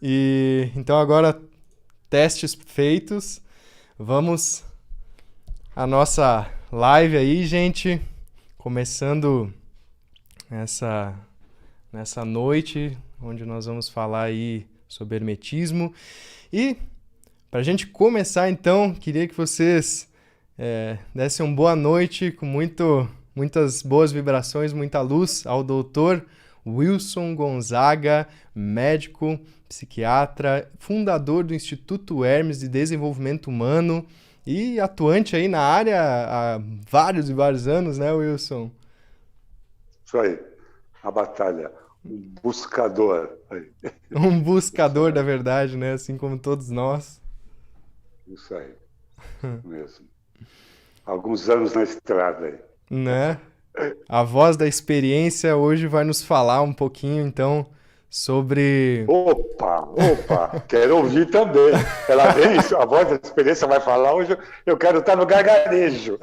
E então agora testes feitos, vamos à nossa live aí, gente, começando essa nessa noite onde nós vamos falar aí sobre hermetismo. E para a gente começar então, queria que vocês dessem uma boa noite com muitas boas vibrações, muita luz ao doutor Wilson Gonzaga, médico, psiquiatra, fundador do Instituto Hermes de Desenvolvimento Humano e atuante aí na área há vários e vários anos, né, Wilson? Isso aí, a batalha, um buscador. Aí. Um Isso buscador da aí, verdade, né? Assim como todos nós. isso aí, mesmo. Alguns anos na estrada aí. Né? A voz da experiência hoje vai nos falar um pouquinho, então, sobre. Opa, quero ouvir também. Ela vem, a voz da experiência vai falar hoje, eu quero estar no gargarejo.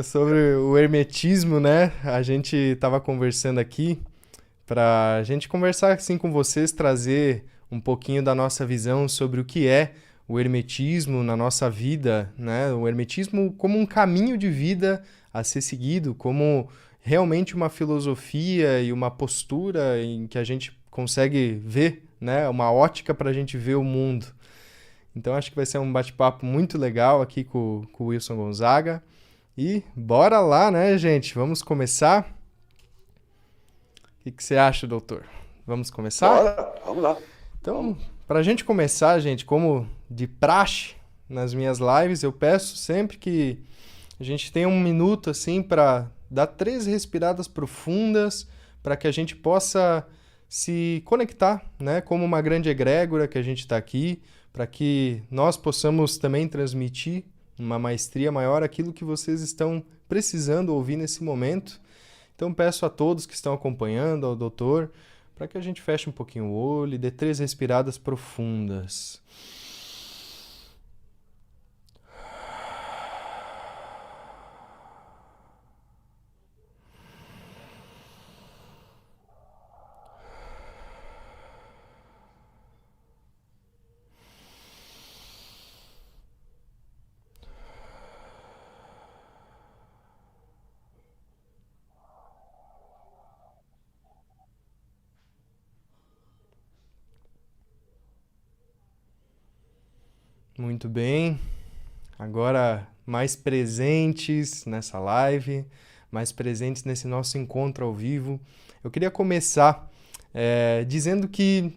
Sobre o hermetismo, né? A gente estava conversando aqui para a gente conversar assim com vocês, trazer um pouquinho da nossa visão sobre o que é o hermetismo na nossa vida, né? O hermetismo como um caminho de vida a ser seguido, como realmente uma filosofia e uma postura em que a gente consegue ver, né? Uma ótica para a gente ver o mundo. Então acho que vai ser um bate-papo muito legal aqui com o Wilson Gonzaga. E bora lá, né, gente? Vamos começar? O que você acha, doutor? Vamos começar? Bora, vamos lá. Então, Vamos. para a gente começar, gente, como de praxe nas minhas lives, eu peço sempre que a gente tenha um minuto assim para dar 3 respiradas profundas para que a gente possa se conectar, né, como uma grande egrégora que a gente está aqui, para que nós possamos também transmitir uma maestria maior aquilo que vocês estão precisando ouvir nesse momento. Então peço a todos que estão acompanhando, ao doutor, para que a gente feche um pouquinho o olho e dê 3 respiradas profundas. Muito bem. Agora mais presentes nessa live, mais presentes nesse nosso encontro ao vivo. Eu queria começar dizendo que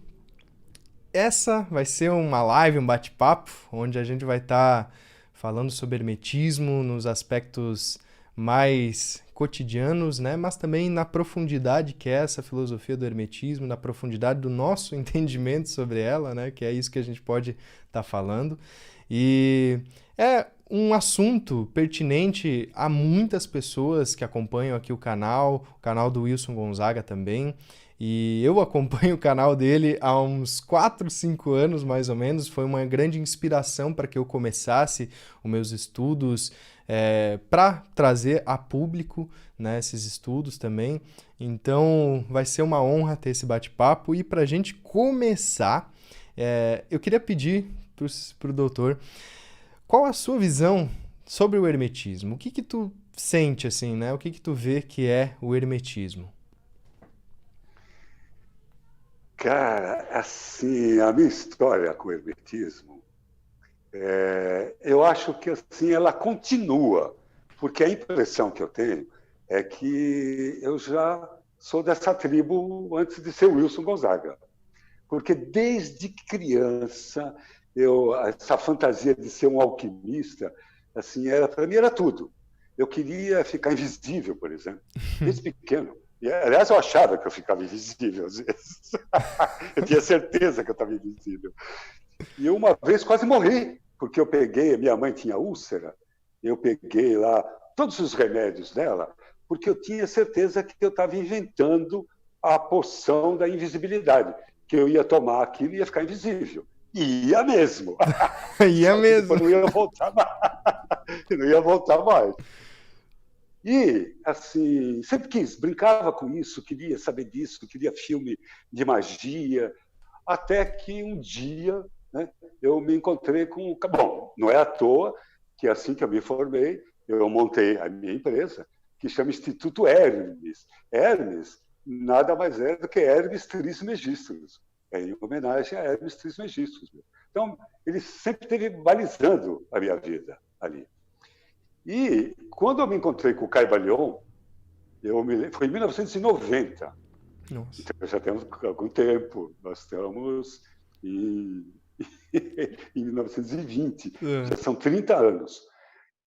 essa vai ser uma live, um bate-papo, onde a gente vai estar falando sobre hermetismo nos aspectos mais cotidianos, né? Mas também na profundidade que é essa filosofia do hermetismo, na profundidade do nosso entendimento sobre ela, né? Que é isso que a gente pode estar falando. E é um assunto pertinente a muitas pessoas que acompanham aqui o canal do Wilson Gonzaga também. E eu acompanho o canal dele há uns 4, 5 anos, mais ou menos. Foi uma grande inspiração para que eu começasse os meus estudos, para trazer a público, né, esses estudos também. Então, vai ser uma honra ter esse bate-papo. E para a gente começar, eu queria pedir para o doutor, qual a sua visão sobre o hermetismo? O que tu sente, assim, né? O que tu vê que é o hermetismo? Cara, assim, a minha história com o hermetismo, eu acho que assim ela continua, porque a impressão que eu tenho é que eu já sou dessa tribo antes de ser Wilson Gonzaga. Porque desde criança, essa fantasia de ser um alquimista, assim, para mim era tudo. Eu queria ficar invisível, por exemplo, desde pequeno. E, aliás, eu achava que eu ficava invisível às vezes. Eu tinha certeza que eu estava invisível. E eu, uma vez quase morri, porque eu peguei, minha mãe tinha úlcera, eu peguei lá todos os remédios dela, porque eu tinha certeza que eu estava inventando a poção da invisibilidade, que eu ia tomar aquilo e ia ficar invisível. E ia mesmo. E é Só que depois mesmo. não ia voltar mais. Não ia voltar mais. E, assim, sempre quis, brincava com isso, queria saber disso, queria filme de magia, até que um dia, né, eu me encontrei com. Bom, não é à toa que assim que eu me formei, eu montei a minha empresa, que chama Instituto Hermes. Hermes nada mais é do que Hermes Trismegistus, em homenagem a Hermes Trismegistus. Então, ele sempre esteve balizando a minha vida ali. E quando eu me encontrei com o Caibalion, foi em 1990. Nossa. Então, já temos algum tempo. Nós estamos em, em 1920, É. já são 30 anos.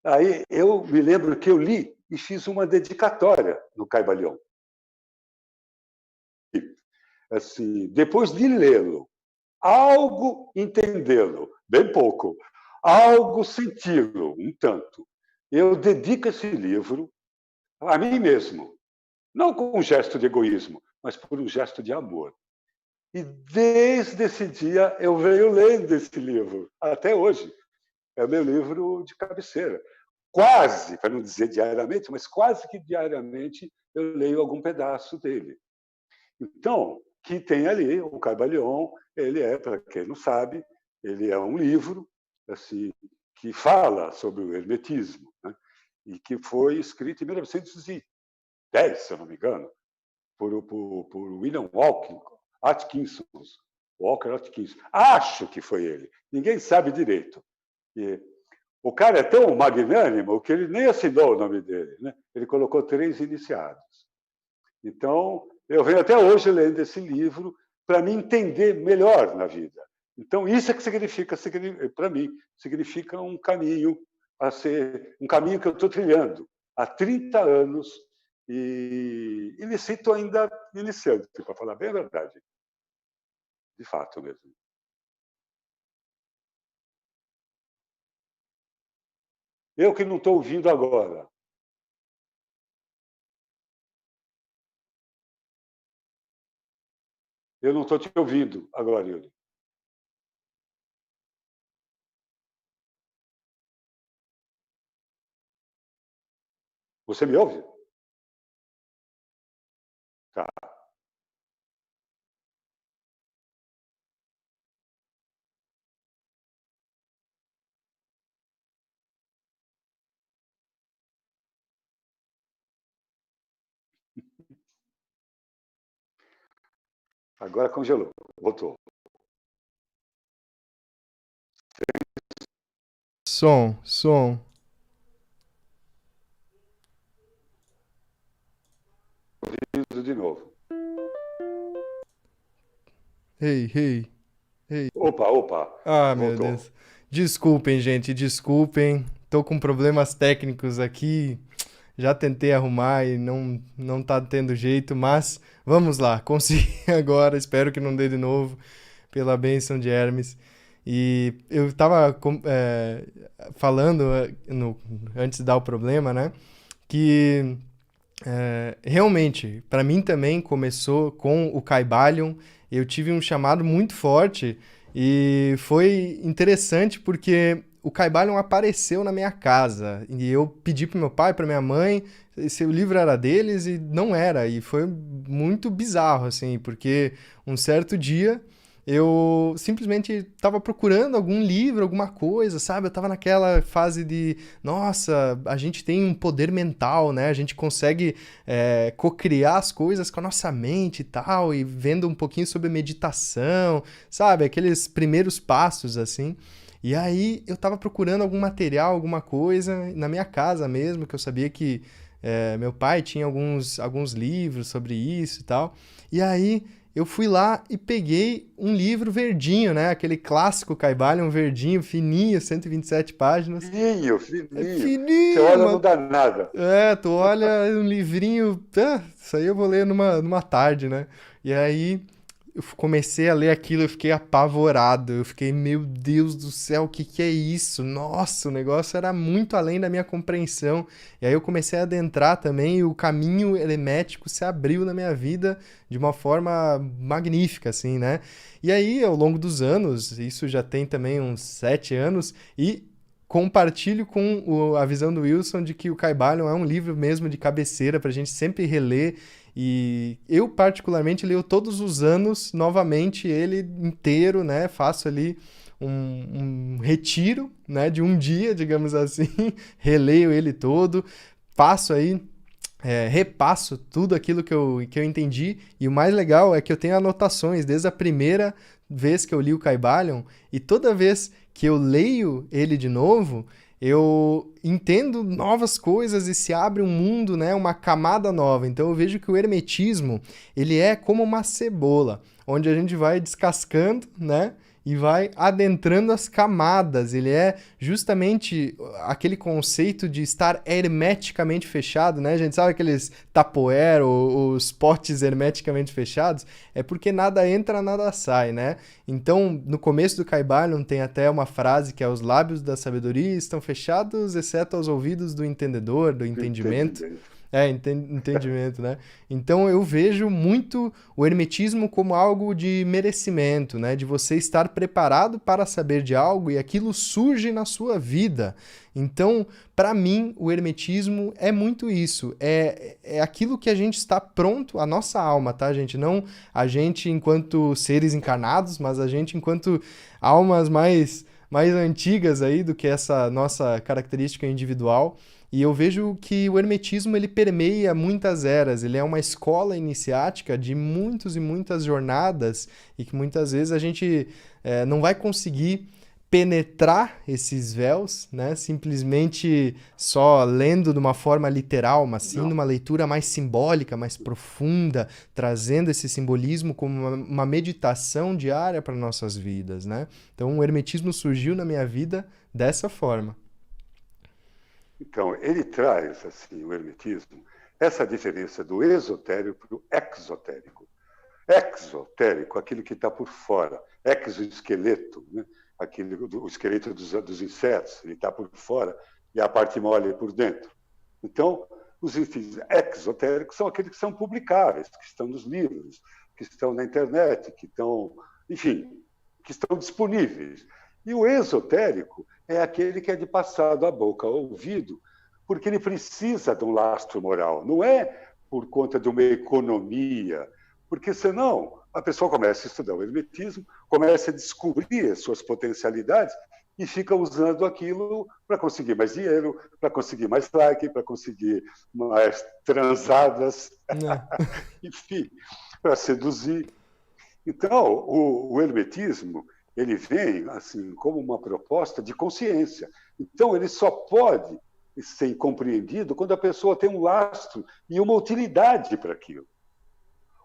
Aí eu me lembro que eu li e fiz uma dedicatória no Caibalion. Assim, depois de lê-lo, algo entendê-lo, bem pouco, algo senti-lo, um tanto. Eu dedico esse livro a mim mesmo, não com um gesto de egoísmo, mas por um gesto de amor. E desde esse dia eu venho lendo esse livro, até hoje. É o meu livro de cabeceira. Quase, para não dizer diariamente, mas quase que diariamente eu leio algum pedaço dele. Então, que tem ali o Caibalion, ele é, para quem não sabe, ele é um livro assim que fala sobre o hermetismo, né? E que foi escrito em 1910, se eu não me engano, por William Atkinson, Walker Atkinson. Acho que foi ele. Ninguém sabe direito. E o cara é tão magnânimo que ele nem assinou o nome dele, né? Ele colocou 3 iniciados. Então, eu venho até hoje lendo esse livro para me entender melhor na vida. Então, isso é que significa, para mim, significa um caminho a ser, um caminho que eu estou trilhando há 30 anos e me sinto ainda iniciante, para falar bem a verdade, de fato mesmo. Eu que não estou ouvindo agora. Eu não estou te ouvindo agora, Yuri. Você me ouve? Tá. Agora congelou. Voltou. Som. De novo. Hey. Opa. Ah, meu Voltou. Deus. Desculpem, gente, desculpem. Tô com problemas técnicos aqui. Já tentei arrumar e não tá tendo jeito, mas vamos lá, consegui agora. Espero que não dê de novo, pela bênção de Hermes. E eu tava falando antes de dar o problema, né? Que realmente, para mim também começou com o Caibalion. Eu tive um chamado muito forte e foi interessante porque o Caibalion apareceu na minha casa e eu pedi pro meu pai, pra minha mãe, se o livro era deles e não era. E foi muito bizarro, assim, porque um certo dia eu simplesmente estava procurando algum livro, alguma coisa, sabe? Eu estava naquela fase de, nossa, a gente tem um poder mental, né? A gente consegue cocriar as coisas com a nossa mente e tal, e vendo um pouquinho sobre meditação, sabe? Aqueles primeiros passos, assim. E aí eu tava procurando algum material, alguma coisa, na minha casa mesmo, que eu sabia que meu pai tinha alguns livros sobre isso e tal. E aí eu fui lá e peguei um livro verdinho, né? Aquele clássico Caibalion, um verdinho, fininho, 127 páginas. É Fininho. Você fininho, olha, não mano. dá nada. Tu olha um livrinho. Isso aí eu vou ler numa tarde, né? E aí eu comecei a ler aquilo, eu fiquei apavorado. Eu fiquei, meu Deus do céu, o que que é isso? Nossa, o negócio era muito além da minha compreensão. E aí eu comecei a adentrar também e o caminho hermético se abriu na minha vida de uma forma magnífica, assim, né? E aí, ao longo dos anos, isso já tem também uns 7 anos, e compartilho com a visão do Wilson de que o Caibalion é um livro mesmo de cabeceira para a gente sempre reler. E eu, particularmente, leio todos os anos novamente ele inteiro, né? Faço ali um retiro, né? De um dia, digamos assim, releio ele todo, passo aí, repasso tudo aquilo que eu entendi. E o mais legal é que eu tenho anotações desde a primeira vez que eu li o Caibalion, e toda vez que eu leio ele de novo, eu entendo novas coisas e se abre um mundo, né, uma camada nova. Então eu vejo que o hermetismo, ele é como uma cebola, onde a gente vai descascando, né, e vai adentrando as camadas. Ele é justamente aquele conceito de estar hermeticamente fechado, né? A gente sabe aqueles Tupperware ou os potes hermeticamente fechados? É porque nada entra, nada sai, né? Então, no começo do Caibalion tem até uma frase que é: os lábios da sabedoria estão fechados, exceto aos ouvidos do entendedor, do entendimento. Entendimento, né? Então eu vejo muito o hermetismo como algo de merecimento, né? De você estar preparado para saber de algo e aquilo surge na sua vida. Então, para mim, o hermetismo é muito isso. É aquilo que a gente está pronto, a nossa alma, tá, gente? Não a gente enquanto seres encarnados, mas a gente enquanto almas mais antigas aí do que essa nossa característica individual. E eu vejo que o hermetismo ele permeia muitas eras, ele é uma escola iniciática de muitas e muitas jornadas e que muitas vezes a gente não vai conseguir penetrar esses véus, né? Simplesmente só lendo de uma forma literal, mas sim numa leitura mais simbólica, mais profunda, trazendo esse simbolismo como uma meditação diária para nossas vidas, né? Então o hermetismo surgiu na minha vida dessa forma. Então, ele traz, assim, o hermetismo, essa diferença do esotérico para o exotérico. Exotérico, aquilo que está por fora. Exoesqueleto, né? O esqueleto dos insetos, ele está por fora e a parte mole por dentro. Então, os exotéricos são aqueles que são publicáveis, que estão nos livros, que estão na internet, que estão, enfim, que estão disponíveis. E o esotérico é aquele que é de passar da boca ao ouvido, porque ele precisa de um lastro moral. Não é por conta de uma economia, porque senão a pessoa começa a estudar o hermetismo, começa a descobrir as suas potencialidades e fica usando aquilo para conseguir mais dinheiro, para conseguir mais like, para conseguir mais transadas, enfim, para seduzir. Então, o hermetismo ele vem assim como uma proposta de consciência. Então, ele só pode ser compreendido quando a pessoa tem um lastro e uma utilidade para aquilo.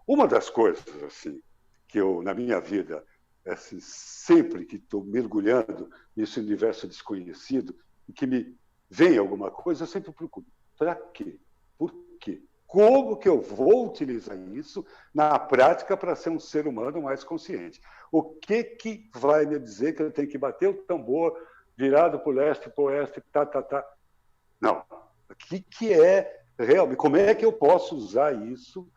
Uma das coisas assim que eu, na minha vida, assim, sempre que estou mergulhando nesse universo desconhecido e que me vem alguma coisa, eu sempre procuro. Para quê? Por quê? Como que eu vou utilizar isso na prática para ser um ser humano mais consciente? O que vai me dizer que eu tenho que bater o tambor virado para o leste, para o oeste, tá? Não. O que é realmente? Como é que eu posso usar isso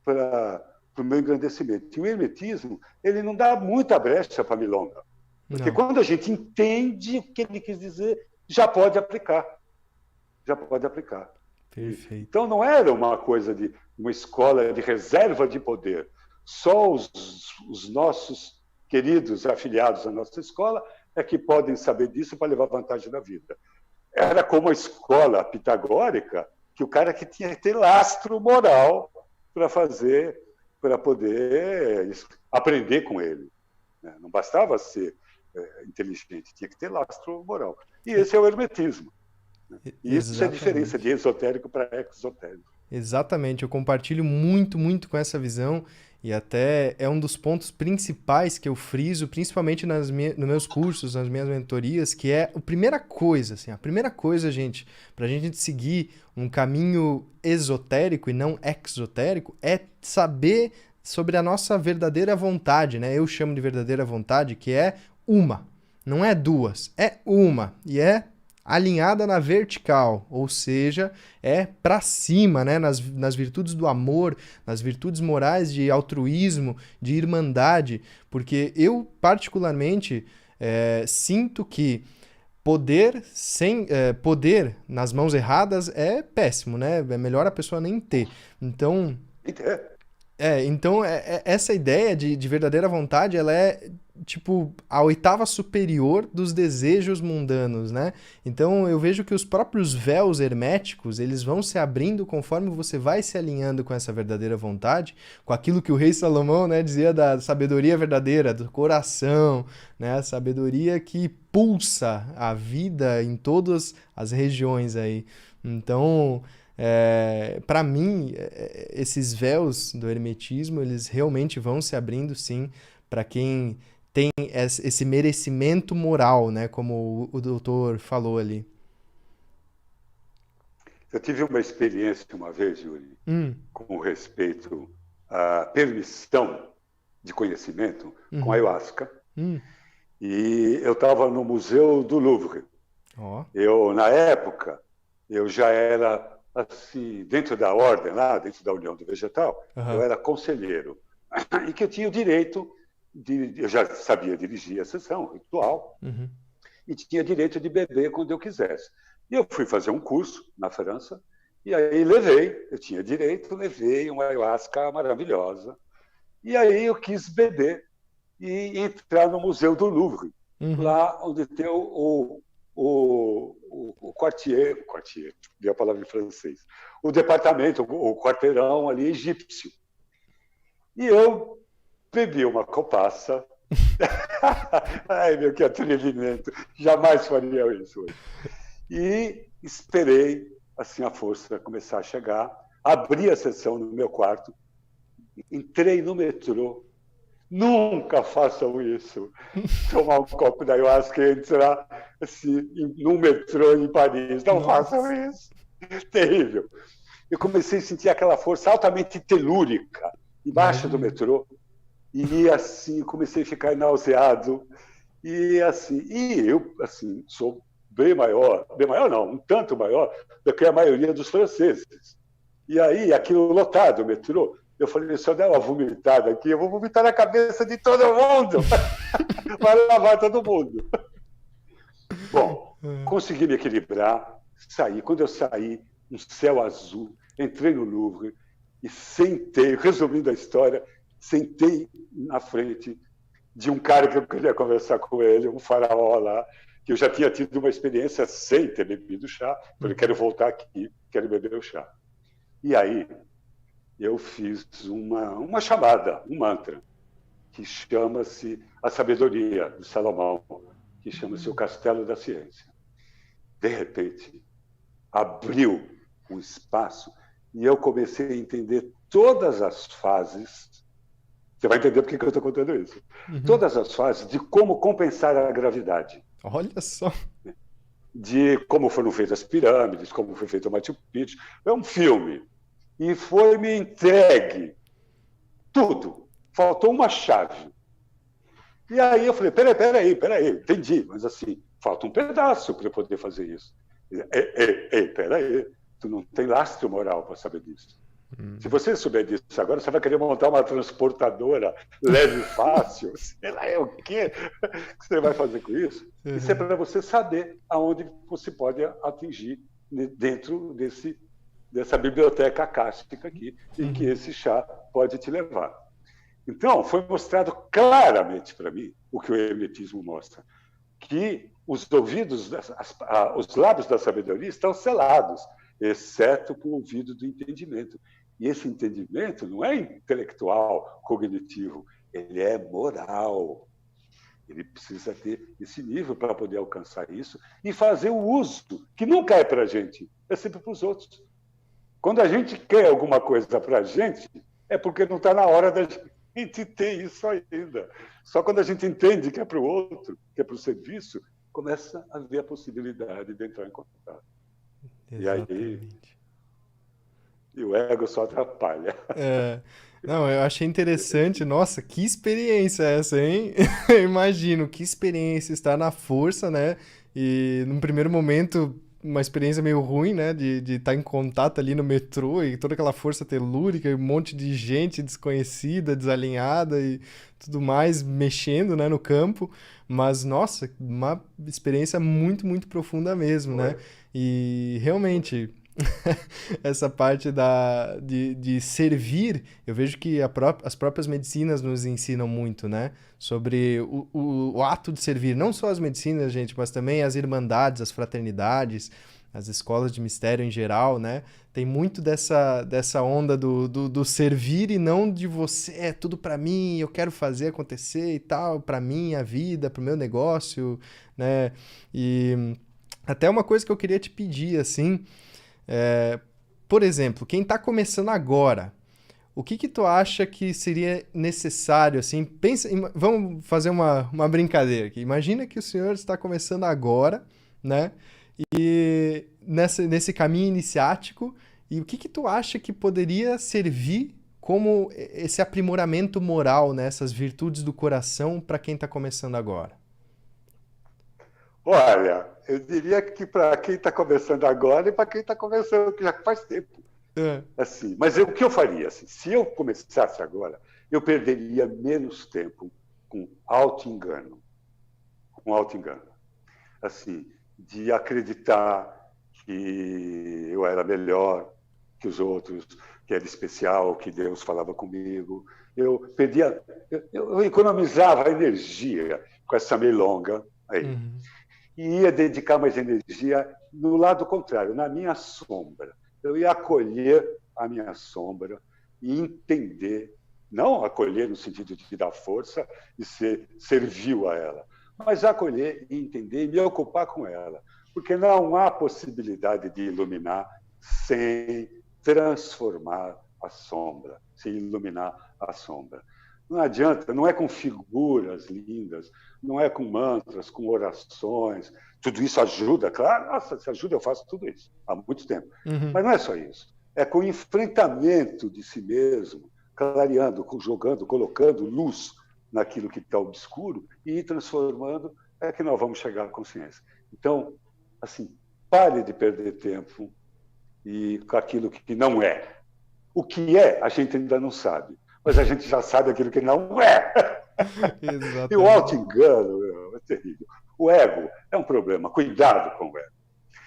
para o meu engrandecimento? E o hermetismo, ele não dá muita brecha para a milonga. Porque quando a gente entende o que ele quis dizer, já pode aplicar. Perfeito. Então, não era uma coisa de uma escola de reserva de poder. Só os nossos queridos afiliados à nossa escola é que podem saber disso para levar vantagem na vida. Era como a escola pitagórica, que o cara que tinha que ter lastro moral para poder aprender com ele. Não bastava ser inteligente, tinha que ter lastro moral. E esse é o hermetismo. E isso é a diferença de esotérico para exotérico. Exatamente, eu compartilho muito, muito com essa visão e até é um dos pontos principais que eu friso, principalmente nos meus cursos, nas minhas mentorias, que é a primeira coisa, gente, para a gente seguir um caminho esotérico e não exotérico, é saber sobre a nossa verdadeira vontade, né? Eu chamo de verdadeira vontade, que é uma, não é duas, é uma, e é alinhada na vertical, ou seja, é para cima, né? Nas virtudes do amor, nas virtudes morais de altruísmo, de irmandade, porque eu particularmente sinto que poder nas mãos erradas é péssimo, né? É melhor a pessoa nem ter. Então, essa ideia de verdadeira vontade, ela é, tipo, a oitava superior dos desejos mundanos, né? Então, eu vejo que os próprios véus herméticos, eles vão se abrindo conforme você vai se alinhando com essa verdadeira vontade, com aquilo que o rei Salomão, né, dizia da sabedoria verdadeira, do coração, né? A sabedoria que pulsa a vida em todas as regiões aí. Então, para mim, esses véus do hermetismo, eles realmente vão se abrindo, sim, para quem tem esse merecimento moral, né? Como o doutor falou ali. Eu tive uma experiência uma vez, Yuri, com respeito à permissão de conhecimento com ayahuasca. E eu estava no Museu do Louvre. Na época, eu já era assim, dentro da ordem, lá dentro da União do Vegetal, eu era conselheiro. E que eu tinha o direito eu já sabia dirigir a sessão ritual, e tinha direito de beber quando eu quisesse. E eu fui fazer um curso na França, e aí eu tinha direito, levei uma ayahuasca maravilhosa, e aí eu quis beber e entrar no Museu do Louvre, lá onde tem o quartier, dei a palavra em francês, o departamento, o quarteirão ali egípcio. E eu bebi uma copaça. Ai, meu, que atrevimento! Jamais faria isso hoje. E esperei assim a força começar a chegar, abri a sessão no meu quarto, entrei no metrô. Nunca façam isso. Tomar um copo da ayahuasca e entrar assim, num metrô em Paris. Não façam isso. Terrível. Eu comecei a sentir aquela força altamente telúrica embaixo do metrô. E assim, comecei a ficar nauseado. E eu assim, sou bem maior não, um tanto maior do que a maioria dos franceses. E aí, aquilo lotado, o metrô, eu falei, se eu der uma vomitada aqui, eu vou vomitar na cabeça de todo mundo. Vai lavar todo mundo. Bom, consegui me equilibrar, saí. Quando eu saí, um céu azul, entrei no Louvre e sentei, resumindo a história, sentei na frente de um cara que eu queria conversar com ele, um faraó lá, que eu já tinha tido uma experiência sem ter bebido chá. Falei, quero voltar aqui, quero beber o chá. E aí, eu fiz uma chamada, um mantra, que chama-se a sabedoria de Salomão, que chama-se o Castelo da Ciência. De repente, abriu um espaço e eu comecei a entender todas as fases. Você vai entender por que eu estou contando isso. Todas as fases de como compensar a gravidade. Olha só. De como foram feitas as pirâmides, como foi feito o Machu Picchu. É um filme. E foi-me entregue tudo. Faltou uma chave. E aí eu falei, peraí, entendi, mas assim, falta um pedaço para eu poder fazer isso. Peraí, tu não tem lastro moral para saber disso. Se você souber disso agora, você vai querer montar uma transportadora leve e fácil, sei lá, o quê que você vai fazer com isso? Isso é para você saber aonde você pode atingir dentro dessa biblioteca acástica aqui, em que esse chá pode te levar. Então, foi mostrado claramente para mim o que o hermetismo mostra, que os ouvidos, os lábios da sabedoria estão selados, exceto com o ouvido do entendimento. E esse entendimento não é intelectual, cognitivo, ele é moral. Ele precisa ter esse nível para poder alcançar isso e fazer o uso, que nunca é para a gente, é sempre para os outros. Quando a gente quer alguma coisa para a gente, é porque não está na hora da gente ter isso ainda. Só quando a gente entende que é para o outro, que é para o serviço, começa a haver a possibilidade de entrar em contato. Exatamente. E o ego só atrapalha. Não, eu achei interessante. Nossa, que experiência essa, hein? Eu imagino, que experiência estar na força, né? E num primeiro momento, uma experiência meio ruim, né? De estar em contato ali no metrô e toda aquela força telúrica e um monte de gente desconhecida, desalinhada e tudo mais mexendo, né, no campo. Mas, nossa, uma experiência muito, muito profunda mesmo, né? Foi. E realmente, essa parte de servir, eu vejo que as próprias medicinas nos ensinam muito, né? Sobre o ato de servir, não só as medicinas, gente, mas também as irmandades, as fraternidades, as escolas de mistério em geral, né? Tem muito dessa onda do servir e não de você, é tudo pra mim, eu quero fazer acontecer e tal, pra minha vida, pro meu negócio, né? E até uma coisa que eu queria te pedir, assim, é, por exemplo, quem está começando agora, o que que tu acha que seria necessário, assim, pensa, vamos fazer uma brincadeira aqui. Imagina que o senhor está começando agora, né? E nesse caminho iniciático, e o que que tu acha que poderia servir como esse aprimoramento moral, né? Essas virtudes do coração para quem está começando agora? Olha, eu diria que para quem está começando agora e para quem está começando que já faz tempo. É. Assim, mas o que eu faria? Assim, se eu começasse agora, eu perderia menos tempo com auto-engano. Com auto-engano. Assim, de acreditar que eu era melhor que os outros, que era especial, que Deus falava comigo. Eu perdia, eu economizava energia com essa milonga aí. Uhum. E ia dedicar mais energia no lado contrário, na minha sombra. Eu ia acolher a minha sombra e entender, não acolher no sentido de dar força e ser servil a ela, mas acolher e entender e me ocupar com ela. Porque não há possibilidade de iluminar sem transformar a sombra, sem iluminar a sombra. Não adianta, não é com figuras lindas, não é com mantras, com orações. Tudo isso ajuda, claro. Nossa, se ajuda, eu faço tudo isso há muito tempo. Uhum. Mas não é só isso. É com o enfrentamento de si mesmo, clareando, jogando, colocando luz naquilo que está obscuro e ir transformando, é que nós vamos chegar à consciência. Então, assim, pare de perder tempo e com aquilo que não é. O que é, a gente ainda não sabe, mas a gente já sabe aquilo que não é. E o Exatamente. auto-engano é terrível. O ego é um problema. Cuidado com o ego.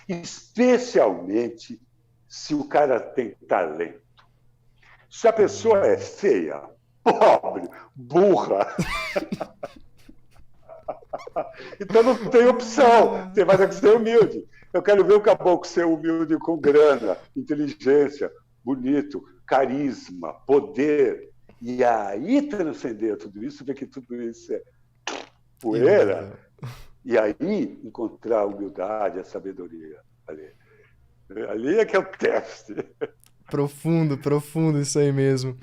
Especialmente se o cara tem talento. Se a pessoa é feia, pobre, burra, então não tem opção. Você vai ter que ser humilde. Eu quero ver o caboclo ser humilde com grana, inteligência, bonito, carisma, poder. E aí transcender tudo isso, ver que tudo isso é poeira, Ilusão. e aí encontrar a humildade, a sabedoria ali. Ali é que é o teste. Profundo, profundo isso aí mesmo.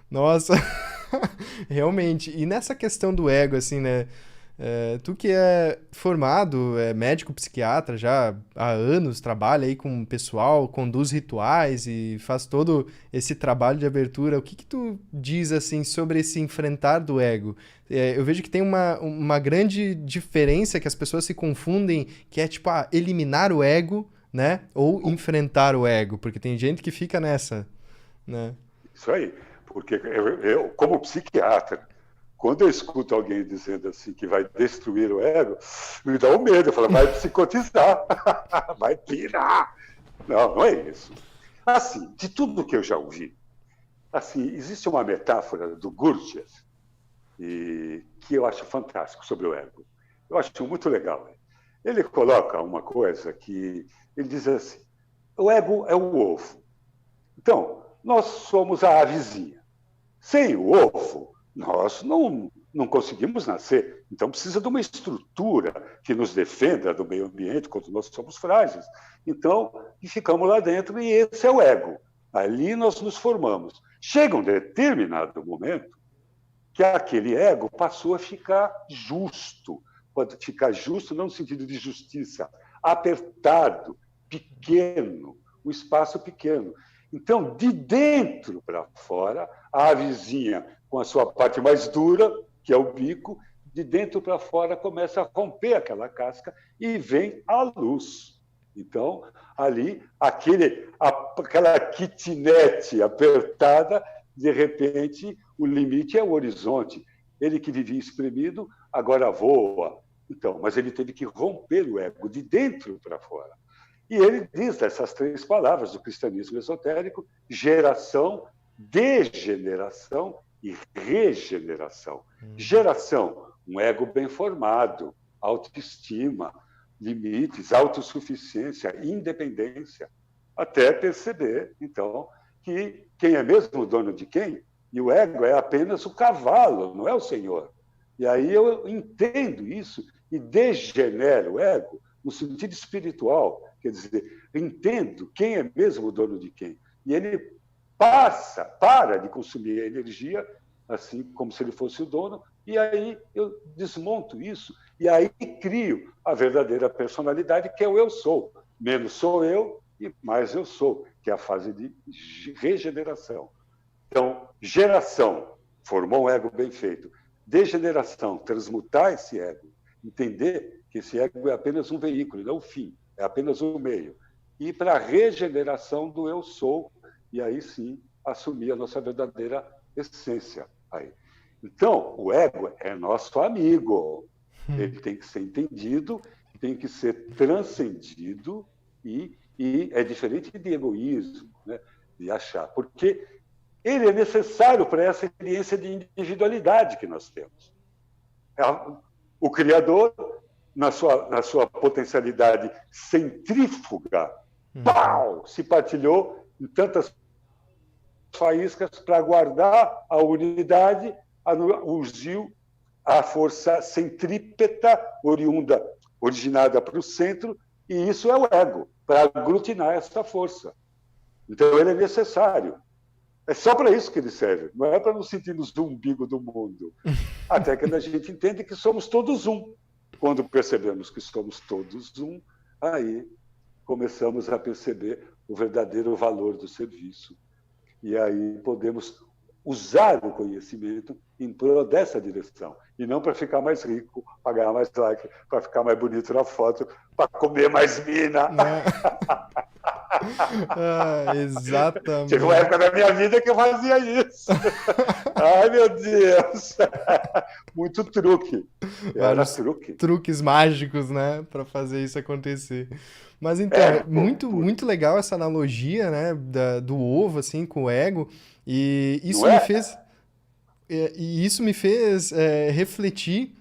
Nossa, realmente. E nessa questão do ego, assim, né? Tu que é formado, é médico psiquiatra já há anos, trabalha aí com o pessoal, conduz rituais e faz todo esse trabalho de abertura. O que que tu diz, assim, sobre esse enfrentar do ego? Eu vejo que tem uma grande diferença que as pessoas se confundem, que é, tipo, eliminar o ego, né? Ou enfrentar o ego, porque tem gente que fica nessa, né? Isso aí. Porque eu como psiquiatra, quando eu escuto alguém dizendo assim que vai destruir o ego, me dá um medo. Eu falo, vai psicotizar, vai pirar. Não, não é isso. Assim, de tudo que eu já ouvi, assim, existe uma metáfora do Gurdjieff que eu acho fantástico sobre o ego. Eu acho muito legal. Ele coloca uma coisa que ele diz assim: o ego é o ovo. Então, nós somos a avezinha. Sem o ovo, nós não conseguimos nascer. Então, precisa de uma estrutura que nos defenda do meio ambiente quando nós somos frágeis. Então, e ficamos lá dentro e esse é o ego. Ali nós nos formamos. Chega um determinado momento que aquele ego passou a ficar justo. Pode ficar justo não no sentido de justiça, apertado, pequeno, um espaço pequeno. Então, de dentro para fora, a avezinha, com a sua parte mais dura, que é o bico, de dentro para fora começa a romper aquela casca e vem a luz. Então, ali, aquela kitnet apertada, de repente, o limite é o horizonte. Ele que vivia espremido, agora voa. Então, mas ele teve que romper o ego de dentro para fora. E ele diz essas 3 palavras do cristianismo esotérico: geração, degeneração e regeneração. Geração, um ego bem formado, autoestima, limites, autossuficiência, independência, até perceber, então, que quem é mesmo dono de quem? E o ego é apenas o cavalo, não é o senhor. E aí eu entendo isso e degenero o ego no sentido espiritual, quer dizer, entendo quem é mesmo o dono de quem. E ele para de consumir a energia, assim como se ele fosse o dono, e aí eu desmonto isso, e aí crio a verdadeira personalidade, que é o eu sou. Menos sou eu e mais eu sou, que é a fase de regeneração. Então, geração, formou um ego bem feito. Degeneração, transmutar esse ego, entender que esse ego é apenas um veículo, não o fim, é apenas um meio. E para a regeneração do eu sou, e aí sim assumir a nossa verdadeira essência. Aí. Então, o ego é nosso amigo. Ele tem que ser entendido, tem que ser transcendido e é diferente de egoísmo, né? De achar, porque ele é necessário para essa experiência de individualidade que nós temos. O Criador, na sua potencialidade centrífuga, pau, se partilhou em tantas faíscas para guardar a unidade, urgiu a força centrípeta originada para o centro, e isso é o ego, para aglutinar essa força. Então, ele é necessário. É só para isso que ele serve, não é para nos sentirmos do umbigo do mundo. Até que a gente entende que somos todos um. Quando percebemos que somos todos um, aí começamos a perceber o verdadeiro valor do serviço. E aí podemos usar o conhecimento em prol dessa direção. E não para ficar mais rico, para ganhar mais like, para ficar mais bonito na foto, para comer mais mina. Exatamente. Teve uma época da minha vida que eu fazia isso. Ai, meu Deus. Muito truque. Era truque. Truques mágicos, né? Para fazer isso acontecer. Mas então, muito legal essa analogia, né? Do ovo, assim, com o ego. E isso me fez... E isso me fez refletir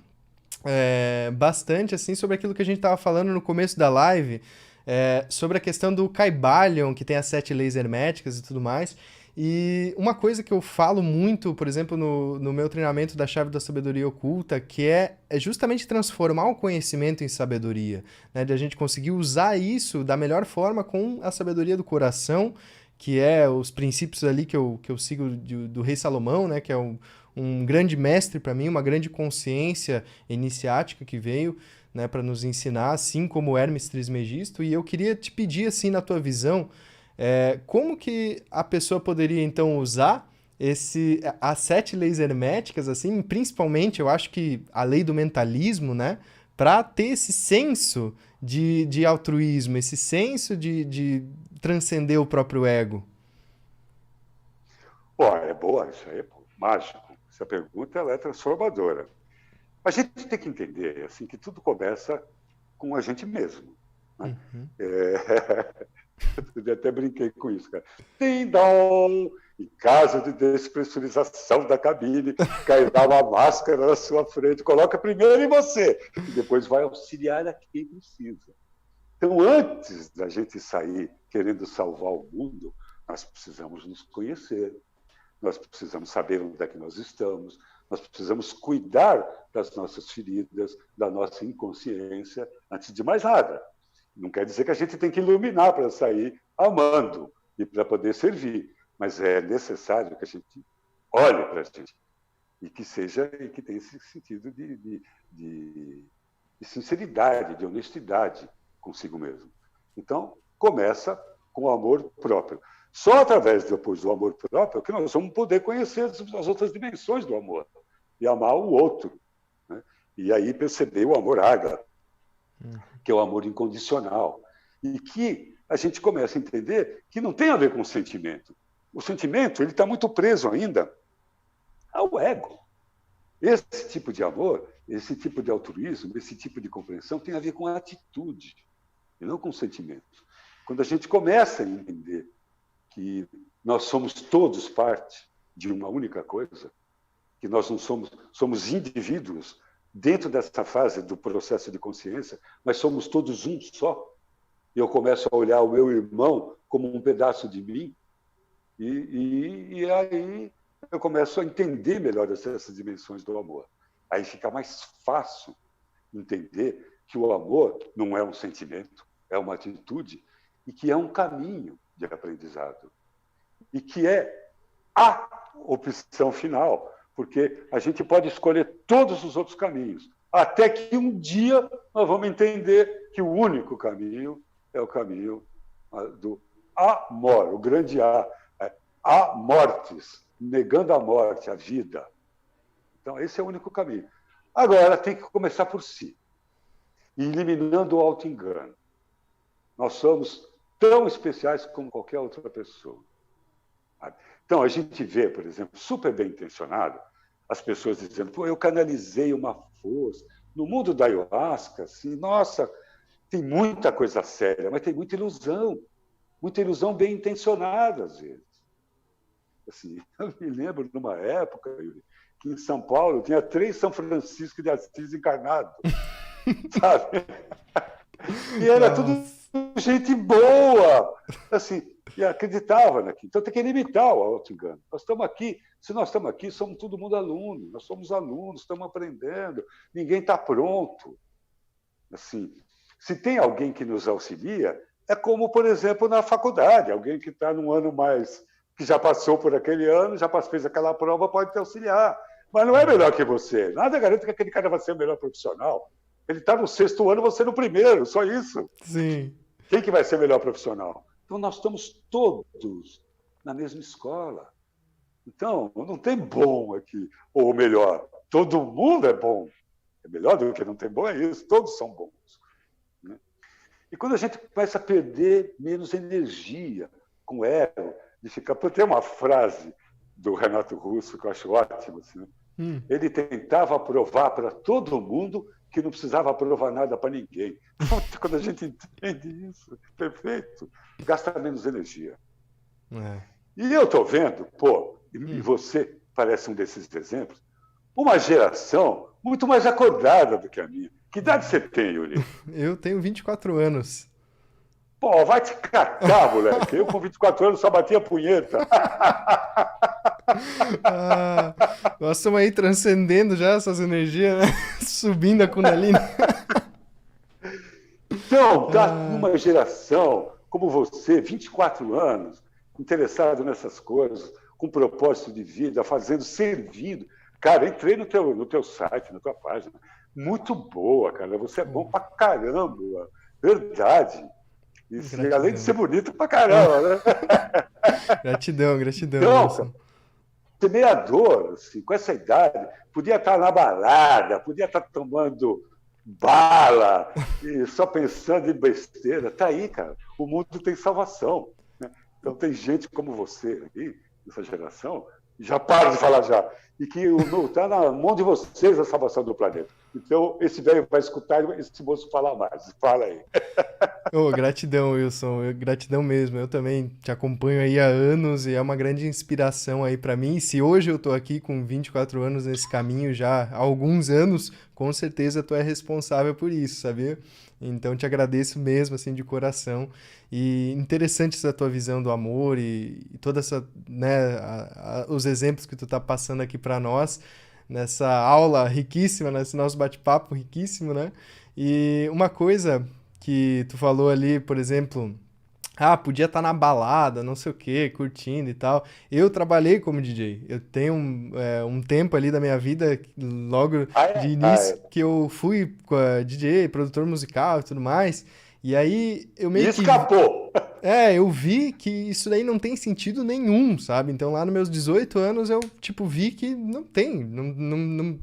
bastante, assim, sobre aquilo que a gente estava falando no começo da live, sobre a questão do Kybalion, que tem as 7 leis herméticas e tudo mais. E uma coisa que eu falo muito, por exemplo, no meu treinamento da chave da sabedoria oculta, que é justamente transformar o conhecimento em sabedoria, né? De a gente conseguir usar isso da melhor forma com a sabedoria do coração, que é os princípios ali que eu sigo do Rei Salomão, né? Que é um grande mestre para mim, uma grande consciência iniciática que veio, né, para nos ensinar, assim como Hermes Trismegisto. E eu queria te pedir, assim, na tua visão, como que a pessoa poderia, então, usar as 7 leis herméticas, assim, principalmente, eu acho que a lei do mentalismo, né, para ter esse senso de altruísmo, esse senso de transcender o próprio ego? É boa, isso aí é mágico. Essa pergunta ela é transformadora. A gente tem que entender assim, que tudo começa com a gente mesmo. Né? Eu até brinquei com isso, cara. Ding-dong! Em caso de despressurização da cabine, cairá uma máscara na sua frente. Coloca primeiro em você e depois vai auxiliar a quem precisa. Então, antes da gente sair querendo salvar o mundo, nós precisamos nos conhecer. Nós precisamos saber onde é que nós estamos, nós precisamos cuidar das nossas feridas, da nossa inconsciência, antes de mais nada. Não quer dizer que a gente tem que iluminar para sair amando e para poder servir, mas é necessário que a gente olhe para a gente e que tenha esse sentido de sinceridade, de honestidade consigo mesmo. Então, começa com o amor próprio. Só através depois do amor próprio que nós vamos poder conhecer as outras dimensões do amor e amar o outro. Né? E aí perceber o amor ágape, que é o amor incondicional. E que a gente começa a entender que não tem a ver com o sentimento. O sentimento ele está muito preso ainda ao ego. Esse tipo de amor, esse tipo de altruísmo, esse tipo de compreensão tem a ver com a atitude, e não com o sentimento. Quando a gente começa a entender que nós somos todos parte de uma única coisa, que nós não somos indivíduos dentro dessa fase do processo de consciência, mas somos todos um só. E eu começo a olhar o meu irmão como um pedaço de mim, e aí eu começo a entender melhor essas dimensões do amor. Aí fica mais fácil entender que o amor não é um sentimento, é uma atitude, e que é um caminho de aprendizado. E que é a opção final, porque a gente pode escolher todos os outros caminhos, até que um dia nós vamos entender que o único caminho é o caminho do amor, o grande A mortis, negando a morte, a vida. Então, esse é o único caminho. Agora, tem que começar por si, eliminando o auto-engano. Nós somos tão especiais como qualquer outra pessoa. Então, a gente vê, por exemplo, super bem intencionado, as pessoas dizendo, pô, eu canalizei uma força. No mundo da ayahuasca, assim, nossa, tem muita coisa séria, mas tem muita ilusão bem intencionada, às vezes. Assim, eu me lembro de uma época, Yuri, que em São Paulo tinha 3 São Francisco de Assis encarnados, sabe? E era tudo gente boa, assim, e acreditava naquilo. Então tem que limitar o auto-engano. Nós estamos aqui, se nós estamos aqui, somos todo mundo aluno, nós somos alunos, estamos aprendendo, ninguém está pronto. Assim, se tem alguém que nos auxilia, é como, por exemplo, na faculdade, alguém que está num ano mais, que já passou por aquele ano, já fez aquela prova, pode te auxiliar. Mas não é melhor que você. Nada garante que aquele cara vai ser o melhor profissional. Ele está no 6º ano, você no 1º, só isso. Sim. Quem que vai ser melhor profissional? Então, nós estamos todos na mesma escola. Então, não tem bom aqui, ou melhor, todo mundo é bom. É melhor do que não tem bom, é isso, todos são bons. Né? E quando a gente começa a perder menos energia com o ego, de ficar... Tem uma frase do Renato Russo que eu acho ótima. Assim, Ele tentava provar para todo mundo que não precisava provar nada para ninguém. Quando a gente entende isso, perfeito, gasta menos energia. E eu estou vendo, pô, e você parece um desses exemplos, uma geração muito mais acordada do que a minha. Que idade você tem, Yuri? Eu tenho 24 anos. Pô, vai te catar, moleque. Eu com 24 anos só batia punheta. Nós estamos aí transcendendo já essas energias, né? Subindo a Kundalini. Então, tá numa geração como você, 24 anos, interessado nessas coisas, com propósito de vida, servindo. Cara, entrei no teu site, na tua página. Muito boa, cara. Você é bom pra caramba. Verdade. E além de ser bonito pra caramba, né? Gratidão. Então, semeador, assim, com essa idade, podia estar na balada, podia estar tomando bala, e só pensando em besteira. Tá aí, cara. O mundo tem salvação. Né? Então tem gente como você aí, nessa geração, já para de falar já, e que está na mão de vocês a salvação do planeta. Então, esse velho vai escutar esse moço falar mais. Fala aí. Gratidão, Wilson. Gratidão mesmo. Eu também te acompanho aí há anos e é uma grande inspiração aí para mim. E se hoje eu tô aqui com 24 anos nesse caminho já há alguns anos, com certeza tu é responsável por isso, sabia? Então, te agradeço mesmo, assim, de coração. E interessante essa tua visão do amor e toda essa, né, os exemplos que tu tá passando aqui para nós, nessa aula riquíssima, nesse nosso bate-papo riquíssimo, né? E uma coisa que tu falou ali, por exemplo, podia estar na balada, não sei o quê, curtindo e tal. Eu trabalhei como DJ. Eu tenho um tempo ali da minha vida, logo de início, que eu fui DJ, produtor musical e tudo mais. E aí eu meio que... Escapou! Eu vi que isso daí não tem sentido nenhum, sabe? Então lá nos meus 18 anos eu, tipo, vi que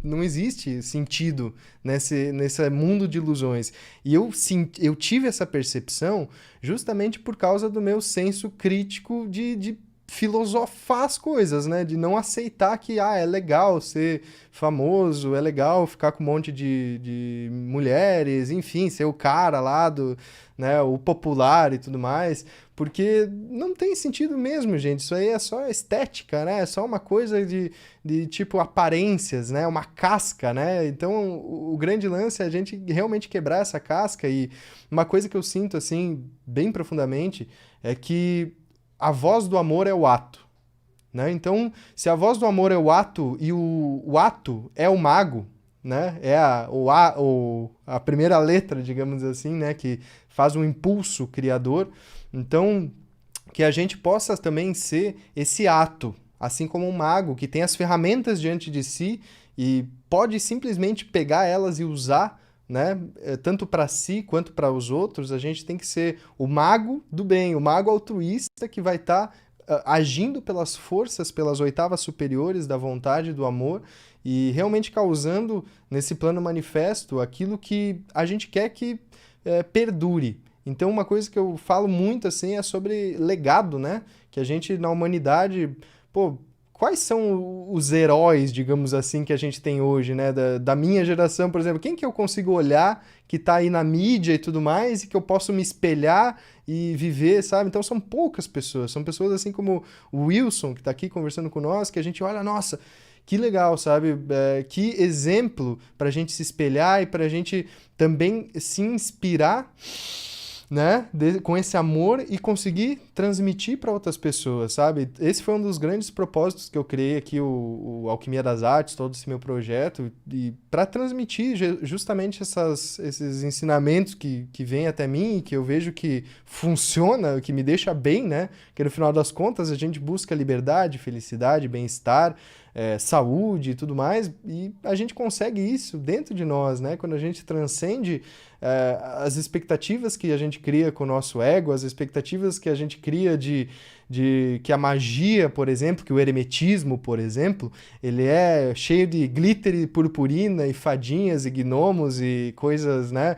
não existe sentido nesse mundo de ilusões. E eu tive essa percepção justamente por causa do meu senso crítico de filosofar as coisas, né? De não aceitar que, é legal ser famoso, é legal ficar com um monte de mulheres, enfim, ser o cara lá do, né, o popular e tudo mais, porque não tem sentido mesmo, gente. Isso aí é só estética, né? É só uma coisa de tipo aparências, né? Uma casca, né? Então, o grande lance é a gente realmente quebrar essa casca e uma coisa que eu sinto, assim, bem profundamente, é que a voz do amor é o ato, né? Então, se a voz do amor é o ato e o ato é o mago, né? É a primeira letra, digamos assim, né? Que faz um impulso criador. Então, que a gente possa também ser esse ato, assim como um mago que tem as ferramentas diante de si e pode simplesmente pegar elas e usar, né? Tanto para si quanto para os outros. A gente tem que ser o mago do bem, o mago altruísta que vai estar agindo pelas forças, pelas oitavas superiores da vontade, do amor e realmente causando nesse plano manifesto aquilo que a gente quer que perdure. Então, uma coisa que eu falo muito assim é sobre legado, né? Que a gente na humanidade, pô, quais são os heróis, digamos assim, que a gente tem hoje, né? Da minha geração, por exemplo, quem que eu consigo olhar que tá aí na mídia e tudo mais e que eu posso me espelhar e viver, sabe? Então são poucas pessoas, são pessoas assim como o Wilson, que tá aqui conversando com nós, que a gente olha, nossa, que legal, sabe? Que exemplo pra gente se espelhar e pra gente também se inspirar, né, com esse amor e conseguir transmitir para outras pessoas, sabe? Esse foi um dos grandes propósitos que eu criei aqui, o Alquimia das Artes, todo esse meu projeto, e para transmitir justamente esses ensinamentos que vêm até mim e que eu vejo que funciona, que me deixa bem, né? Que no final das contas a gente busca liberdade, felicidade, bem-estar, saúde e tudo mais, e a gente consegue isso dentro de nós, né? Quando a gente transcende as expectativas que a gente cria com o nosso ego, as expectativas que a gente cria de que a magia, por exemplo, que o hermetismo, por exemplo, ele é cheio de glitter e purpurina e fadinhas e gnomos e coisas, né?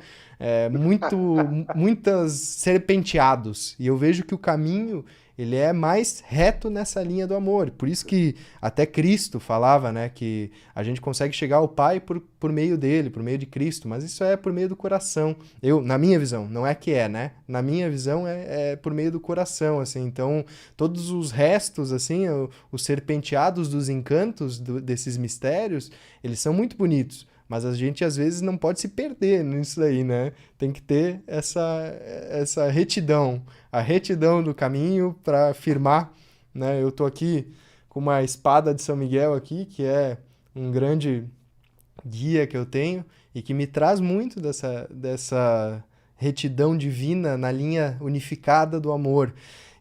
Muitas serpenteados. E eu vejo que o caminho ele é mais reto nessa linha do amor. Por isso que até Cristo falava, né, que a gente consegue chegar ao Pai por meio dele, por meio de Cristo, mas isso é por meio do coração. Na minha visão, não é que né? Na minha visão é por meio do coração, assim. Então, todos os restos, assim, os serpenteados dos encantos desses mistérios, eles são muito bonitos. Mas a gente, às vezes, não pode se perder nisso daí, né? Tem que ter essa retidão, a retidão do caminho para firmar, né? Eu tô aqui com uma espada de São Miguel aqui, que é um grande guia que eu tenho e que me traz muito dessa retidão divina na linha unificada do amor.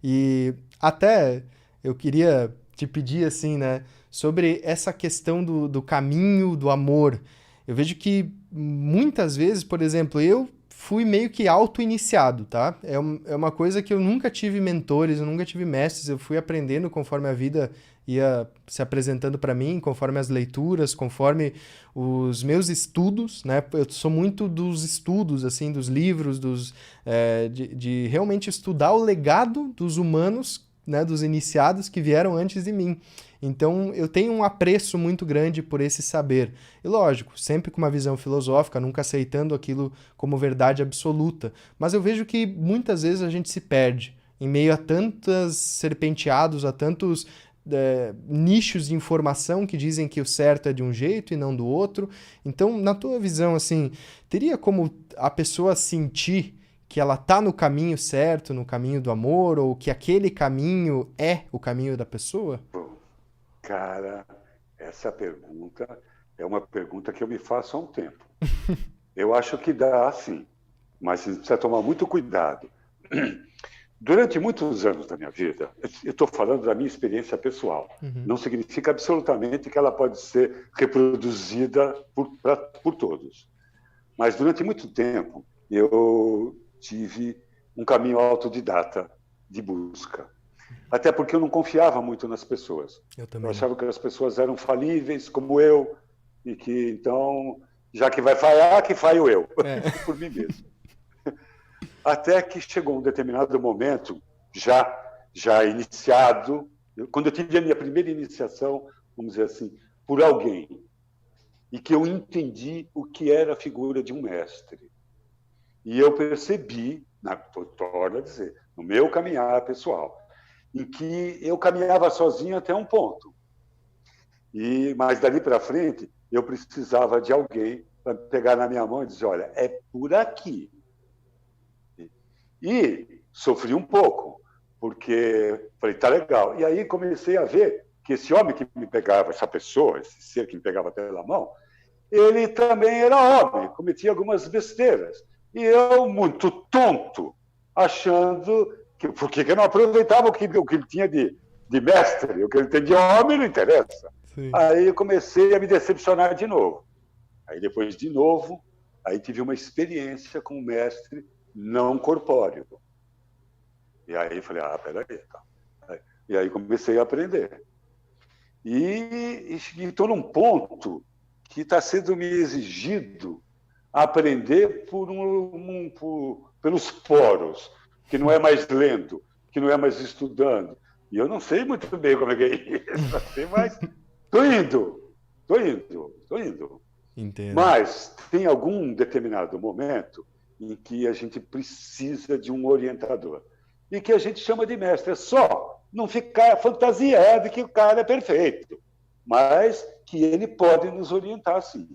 E até eu queria te pedir, assim, né? Sobre essa questão do caminho do amor. Eu vejo que muitas vezes, por exemplo, eu fui meio que auto-iniciado, tá? É uma coisa que eu nunca tive mentores, eu nunca tive mestres, eu fui aprendendo conforme a vida ia se apresentando para mim, conforme as leituras, conforme os meus estudos, né? Eu sou muito dos estudos, assim, dos livros, de realmente estudar o legado dos humanos, né? Dos iniciados que vieram antes de mim. Então, eu tenho um apreço muito grande por esse saber. E lógico, sempre com uma visão filosófica, nunca aceitando aquilo como verdade absoluta. Mas eu vejo que muitas vezes a gente se perde em meio a tantos serpenteados, a tantos nichos de informação que dizem que o certo é de um jeito e não do outro. Então, na tua visão, assim, teria como a pessoa sentir que ela tá no caminho certo, no caminho do amor, ou que aquele caminho é o caminho da pessoa? Cara, essa pergunta é uma pergunta que eu me faço há um tempo. Eu acho que dá sim, mas você precisa tomar muito cuidado. Durante muitos anos da minha vida, eu estou falando da minha experiência pessoal, não significa absolutamente que ela pode ser reproduzida por todos. Mas durante muito tempo, eu tive um caminho autodidata de busca. Até porque eu não confiava muito nas pessoas. Eu Eu também. achava que as pessoas eram falíveis, como eu, e que, então, já que vai falhar, que falho eu, É. por mim mesmo. Até que chegou um determinado momento, já iniciado, quando eu tive a minha primeira iniciação, vamos dizer assim, por alguém, e que eu entendi o que era a figura de um mestre. E eu percebi, torno a dizer, no meu caminhar pessoal, em que eu caminhava sozinho até um ponto. Mas dali para frente, eu precisava de alguém para pegar na minha mão e dizer, olha, é por aqui. E sofri um pouco, porque falei, tá legal. E aí comecei a ver que esse homem que me pegava, essa pessoa, esse ser que me pegava pela mão, ele também era homem, cometia algumas besteiras. E eu, muito tonto, achando que por que eu não aproveitava o que ele tinha de mestre, o que ele tem de homem não interessa. Sim. Aí eu comecei a me decepcionar de novo. Aí depois de novo, aí tive uma experiência com um mestre não corpóreo. E aí falei, peraí. Tá. E aí comecei a aprender. E estou num ponto que está sendo me exigido aprender pelos poros, que não é mais lendo, que não é mais estudando. E eu não sei muito bem como é que é isso, mas estou indo. Entendo. Mas tem algum determinado momento em que a gente precisa de um orientador e que a gente chama de mestre. É só não ficar fantasiado que o cara é perfeito, mas que ele pode nos orientar, sim.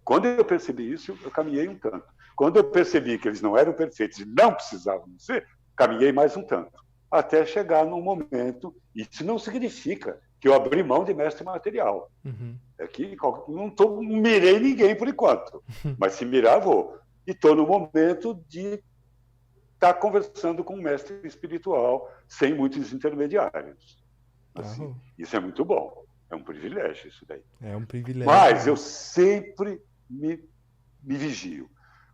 Quando eu percebi isso, eu caminhei um tanto. Quando eu percebi que eles não eram perfeitos e não precisavam ser, caminhei mais um tanto. Até chegar num momento, isso não significa que eu abri mão de mestre material. Uhum. É que não mirei ninguém por enquanto, mas se mirar, vou. E estou no momento de estar conversando com um mestre espiritual sem muitos intermediários. Assim, isso é muito bom. É um privilégio isso daí. É um privilégio. Mas eu sempre me vigio.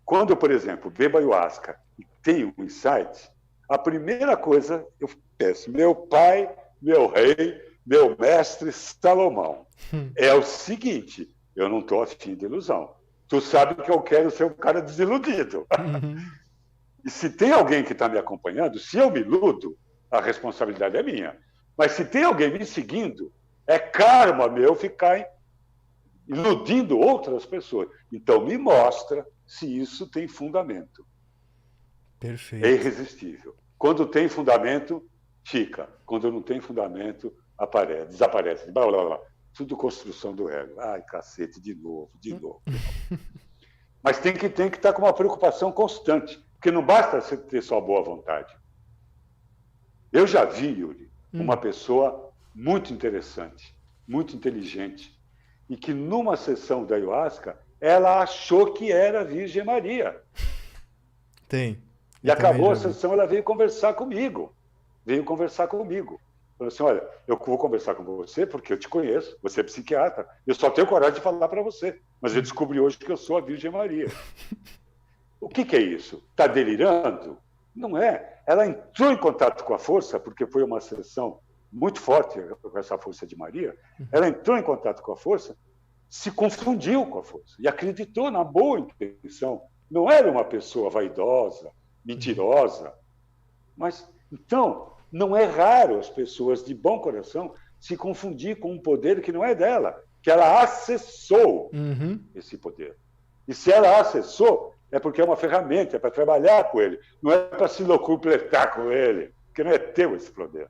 Quando eu, por exemplo, bebo ayahuasca e tenho um insight, a primeira coisa eu peço, meu pai, meu rei, meu mestre Salomão, é o seguinte, eu não estou afim de ilusão. Tu sabe que eu quero ser um cara desiludido. E se tem alguém que está me acompanhando, se eu me iludo, a responsabilidade é minha. Mas se tem alguém me seguindo, é karma meu ficar iludindo outras pessoas. Então me mostra se isso tem fundamento. Perfeito. É irresistível. Quando tem fundamento, fica. Quando não tem fundamento, desaparece. Blá, blá, blá. Tudo construção do ego. Ai, cacete, de novo. Mas tem que estar com uma preocupação constante, porque não basta você ter só boa vontade. Eu já vi, Yuri, uma pessoa muito interessante, muito inteligente, e que numa sessão da ayahuasca, ela achou que era a Virgem Maria. Tem. E acabou a sessão, ela veio conversar comigo. Falou assim, olha, eu vou conversar com você porque eu te conheço, você é psiquiatra, eu só tenho coragem de falar para você, mas eu descobri hoje que eu sou a Virgem Maria. O que é isso? Está delirando? Não é. Ela entrou em contato com a força, porque foi uma sessão muito forte com essa força de Maria, ela entrou em contato com a força, se confundiu com a força e acreditou na boa intenção. Não era uma pessoa vaidosa, mentirosa, mas, então, não é raro as pessoas de bom coração se confundir com um poder que não é dela, que ela acessou esse poder. E se ela acessou, é porque é uma ferramenta, é para trabalhar com ele, não é para se locupletar com ele, porque não é teu esse poder.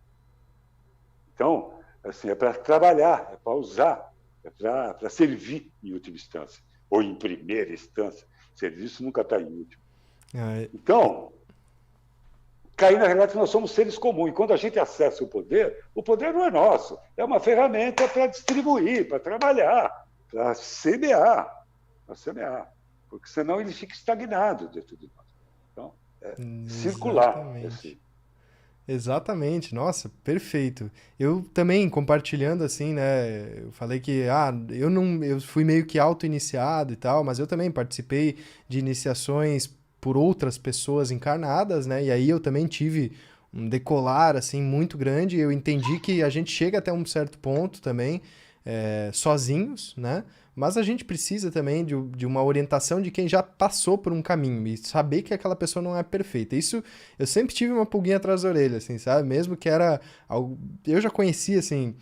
Então, assim, é para trabalhar, é para usar, é para servir em última instância, ou em primeira instância. Serviço nunca está em último. Então, cair na realidade que nós somos seres comuns. E quando a gente acessa o poder não é nosso. É uma ferramenta para distribuir, para trabalhar, para semear. Porque senão ele fica estagnado dentro de nós. Então, é circular. Exatamente, nossa, perfeito. Eu também, compartilhando assim, né, eu falei que, eu fui meio que auto-iniciado e tal, mas eu também participei de iniciações por outras pessoas encarnadas, né, e aí eu também tive decolar assim muito grande. Eu entendi que a gente chega até um certo ponto também, sozinhos, né? Mas a gente precisa também de uma orientação de quem já passou por um caminho e saber que aquela pessoa não é perfeita. Isso, eu sempre tive uma pulguinha atrás da orelha, assim, sabe? Mesmo que era algo... Eu já conhecia, assim,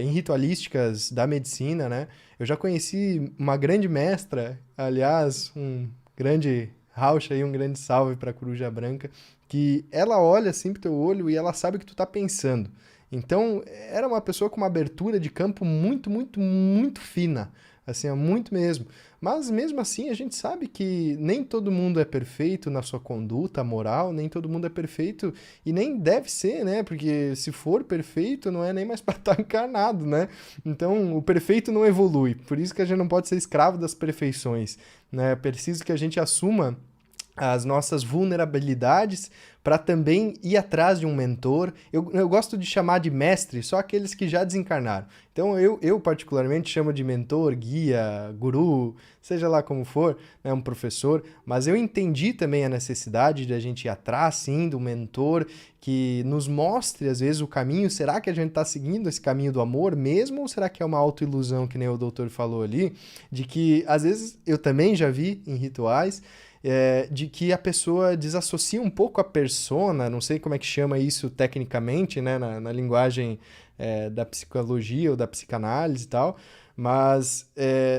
em ritualísticas da medicina, né? Eu já conheci uma grande mestra, aliás, um grande raucha aí, um grande salve para a Coruja Branca, que ela olha assim pro teu olho e ela sabe o que tu tá pensando. Então, era uma pessoa com uma abertura de campo muito, muito, muito fina. Assim, é muito mesmo. Mas mesmo assim, a gente sabe que nem todo mundo é perfeito na sua conduta moral, nem todo mundo é perfeito e nem deve ser, né? Porque se for perfeito, não é nem mais para estar encarnado, né? Então, o perfeito não evolui. Por isso que a gente não pode ser escravo das perfeições, né? É preciso que a gente assuma as nossas vulnerabilidades para também ir atrás de um mentor. Eu gosto de chamar de mestre só aqueles que já desencarnaram. Então eu particularmente chamo de mentor, guia, guru, seja lá como for, né, um professor, mas eu entendi também a necessidade de a gente ir atrás, sim, do mentor que nos mostre, às vezes, o caminho. Será que a gente está seguindo esse caminho do amor mesmo ou será que é uma autoilusão, que nem o doutor falou ali, de que, às vezes, eu também já vi em rituais, de que a pessoa desassocia um pouco a persona, não sei como é que chama isso tecnicamente, né, na linguagem da psicologia ou da psicanálise e tal, mas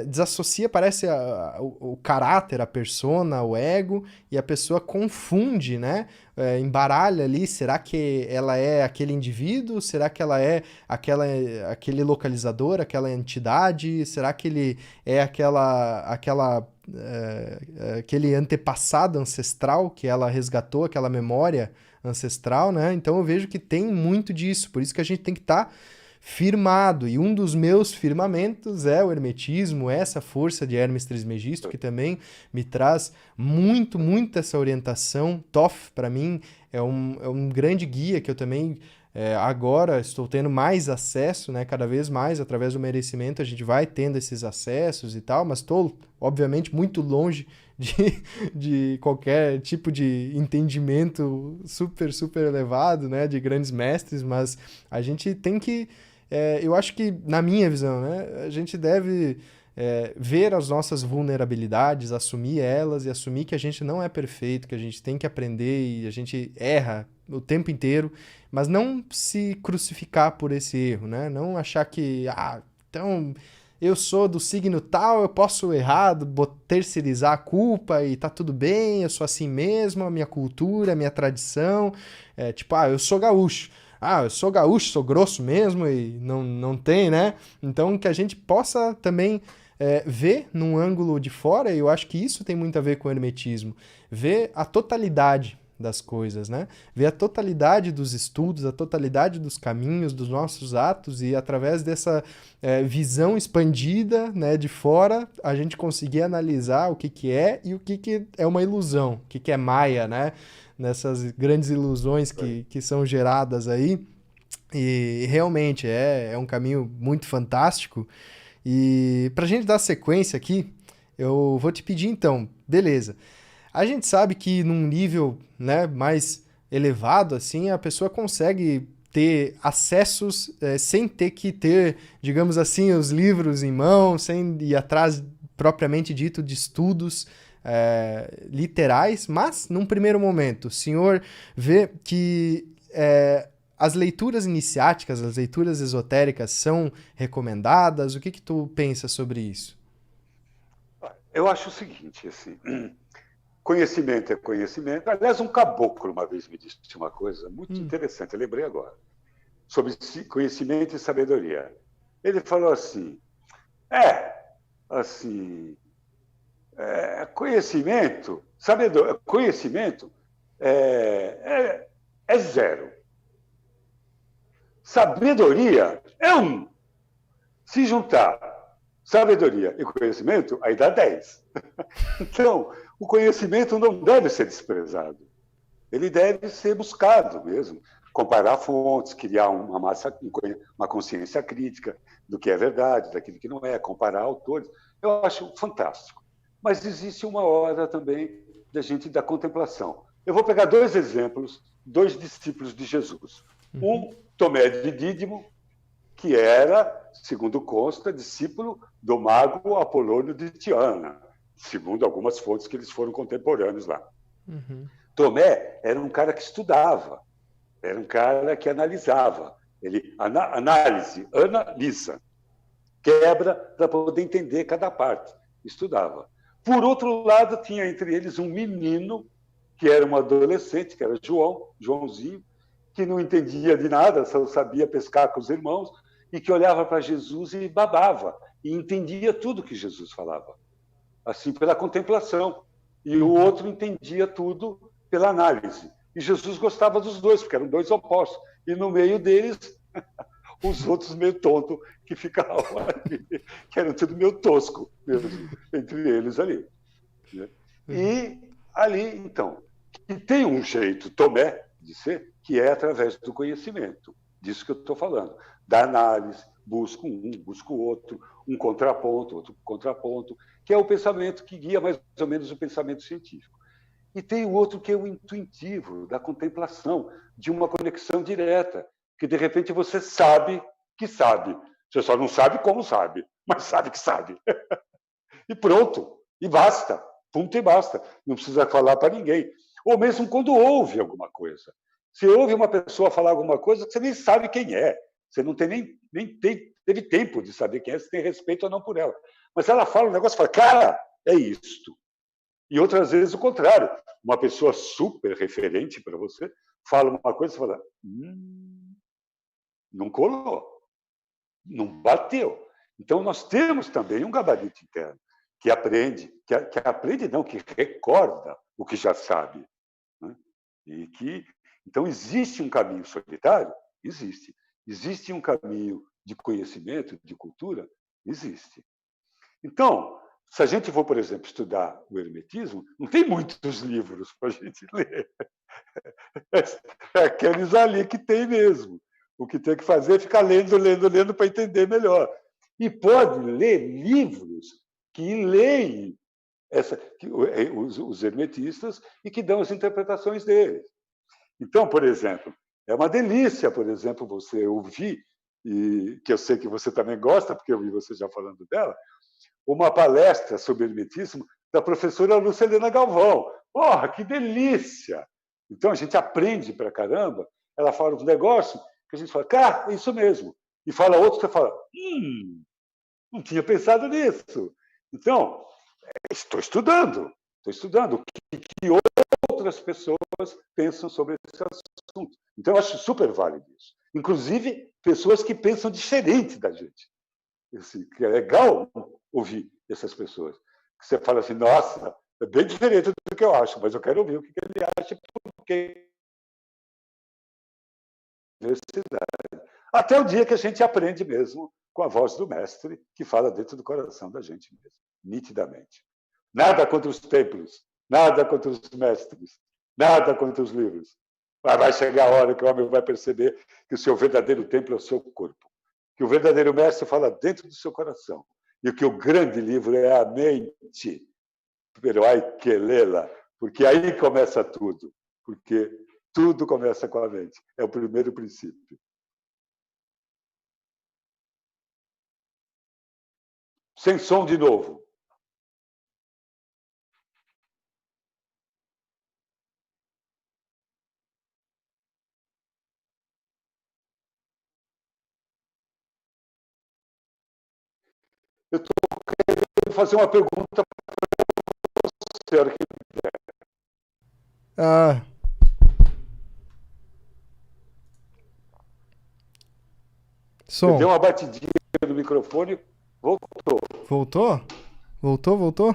desassocia, parece, o caráter, a persona, o ego, e a pessoa confunde, né, embaralha ali, será que ela é aquele indivíduo, será que ela é aquele localizador, aquela entidade, será que ele é aquele antepassado ancestral que ela resgatou, aquela memória ancestral, né? Então eu vejo que tem muito disso, por isso que a gente tem que estar firmado, e um dos meus firmamentos é o hermetismo, essa força de Hermes Trismegisto, que também me traz muito, muito essa orientação. Thoth, para mim, é um grande guia que eu também agora estou tendo mais acesso, né? Cada vez mais, através do merecimento, a gente vai tendo esses acessos e tal, mas estou, obviamente, muito longe de qualquer tipo de entendimento super, super elevado, né? De grandes mestres, mas a gente tem que... eu acho que, na minha visão, né? A gente deve... ver as nossas vulnerabilidades, assumir elas e assumir que a gente não é perfeito, que a gente tem que aprender e a gente erra o tempo inteiro, mas não se crucificar por esse erro, né? Não achar que, então eu sou do signo tal, eu posso errar, terceirizar a culpa e tá tudo bem, eu sou assim mesmo, a minha cultura, a minha tradição, eu sou gaúcho. Eu sou gaúcho, sou grosso mesmo e não tem, né? Então que a gente possa também ver num ângulo de fora, e eu acho que isso tem muito a ver com o hermetismo, ver a totalidade das coisas, né? Ver a totalidade dos estudos, a totalidade dos caminhos, dos nossos atos, e através dessa visão expandida, né, de fora, a gente conseguir analisar o que é e o que é uma ilusão, o que é maia, né? Nessas grandes ilusões que são geradas aí. E realmente é um caminho muito fantástico. E para a gente dar sequência aqui, eu vou te pedir então, beleza. A gente sabe que num nível, né, mais elevado, assim, a pessoa consegue ter acessos sem ter que ter, digamos assim, os livros em mão, sem ir atrás propriamente dito de estudos literais, mas num primeiro momento, o senhor vê que as leituras iniciáticas, as leituras esotéricas são recomendadas? O que tu pensa sobre isso? Eu acho o seguinte, assim, conhecimento é conhecimento. Aliás, um caboclo uma vez me disse uma coisa muito interessante, eu lembrei agora, sobre conhecimento e sabedoria. Ele falou assim, conhecimento, sabedoria, conhecimento é zero. Sabedoria é 1. Se juntar sabedoria e conhecimento, aí dá 10. Então, o conhecimento não deve ser desprezado. Ele deve ser buscado mesmo. Comparar fontes, criar uma consciência crítica do que é verdade, daquilo que não é, comparar autores. Eu acho fantástico. Mas existe uma hora também da gente da contemplação. Eu vou pegar 2 exemplos dois discípulos de Jesus. Um, Tomé de Dídimo, que era, segundo consta, discípulo do mago Apolônio de Tiana, segundo algumas fontes que eles foram contemporâneos lá. Tomé era um cara que estudava, era um cara que analisava. Ele analisa, quebra para poder entender cada parte, estudava. Por outro lado, tinha entre eles um menino, que era um adolescente, que era Joãozinho, que não entendia de nada, só sabia pescar com os irmãos, e que olhava para Jesus e babava, e entendia tudo que Jesus falava, assim, pela contemplação. E o outro entendia tudo pela análise. E Jesus gostava dos dois, porque eram dois opostos. E no meio deles, os outros meio tontos que ficavam ali, que eram tudo meio tosco mesmo, entre eles ali. E ali, então, e tem um jeito, Tomé, de ser, que é através do conhecimento, disso que eu estou falando, da análise, busco um, busco outro, um contraponto, outro contraponto, que é o pensamento que guia mais ou menos o pensamento científico. E tem o outro que é o intuitivo, da contemplação, de uma conexão direta, que de repente você sabe que sabe. Você só não sabe como sabe, mas sabe que sabe. E pronto, e basta, ponto e basta. Não precisa falar para ninguém. Ou mesmo quando ouve alguma coisa. Você ouve uma pessoa falar alguma coisa que você nem sabe quem é. Você não tem teve tempo de saber quem é, se tem respeito ou não por ela. Mas ela fala um negócio e fala, cara, é isto. E outras vezes o contrário. Uma pessoa super referente para você fala uma coisa e fala, não colou, não bateu. Então nós temos também um gabarito interno que aprende, que aprende não, que recorda o que já sabe. Né? E que, então existe um caminho solitário? Existe. Existe um caminho de conhecimento, de cultura? Existe. Então, se a gente for, por exemplo, estudar o hermetismo, não tem muitos livros para a gente ler. É aqueles ali que tem mesmo. O que tem que fazer é ficar lendo para entender melhor. E pode ler livros que leem os hermetistas e que dão as interpretações deles. Então, por exemplo, é uma delícia, por exemplo, você ouvir, e que eu sei que você também gosta, porque eu vi você já falando dela, uma palestra sobre hermetismo da professora Lucilena Galvão. Porra, que delícia! Então, a gente aprende pra caramba. Ela fala um negócio que a gente fala, cara, é isso mesmo. E fala outro que você fala, não tinha pensado nisso. Então, estou estudando o que outras pessoas pensam sobre esse assunto. Então, eu acho super válido isso. Inclusive, pessoas que pensam diferente da gente. Assim, que é legal ouvir essas pessoas. Que você fala assim, nossa, é bem diferente do que eu acho, mas eu quero ouvir o que ele acha, porque universidade. Até o dia que a gente aprende mesmo com a voz do mestre, que fala dentro do coração da gente mesmo, nitidamente. Nada contra os templos, nada contra os mestres, nada contra os livros. Mas vai chegar a hora que o homem vai perceber que o seu verdadeiro templo é o seu corpo. Que o verdadeiro mestre fala dentro do seu coração. E que o grande livro é a mente. Pero hay que lela, porque aí começa tudo. Porque tudo começa com a mente. É o primeiro princípio. Sem som de novo. Eu estou querendo fazer uma pergunta para você, a hora que Ah, eu dei som. uma batidinha no microfone, voltou. Voltou? Voltou?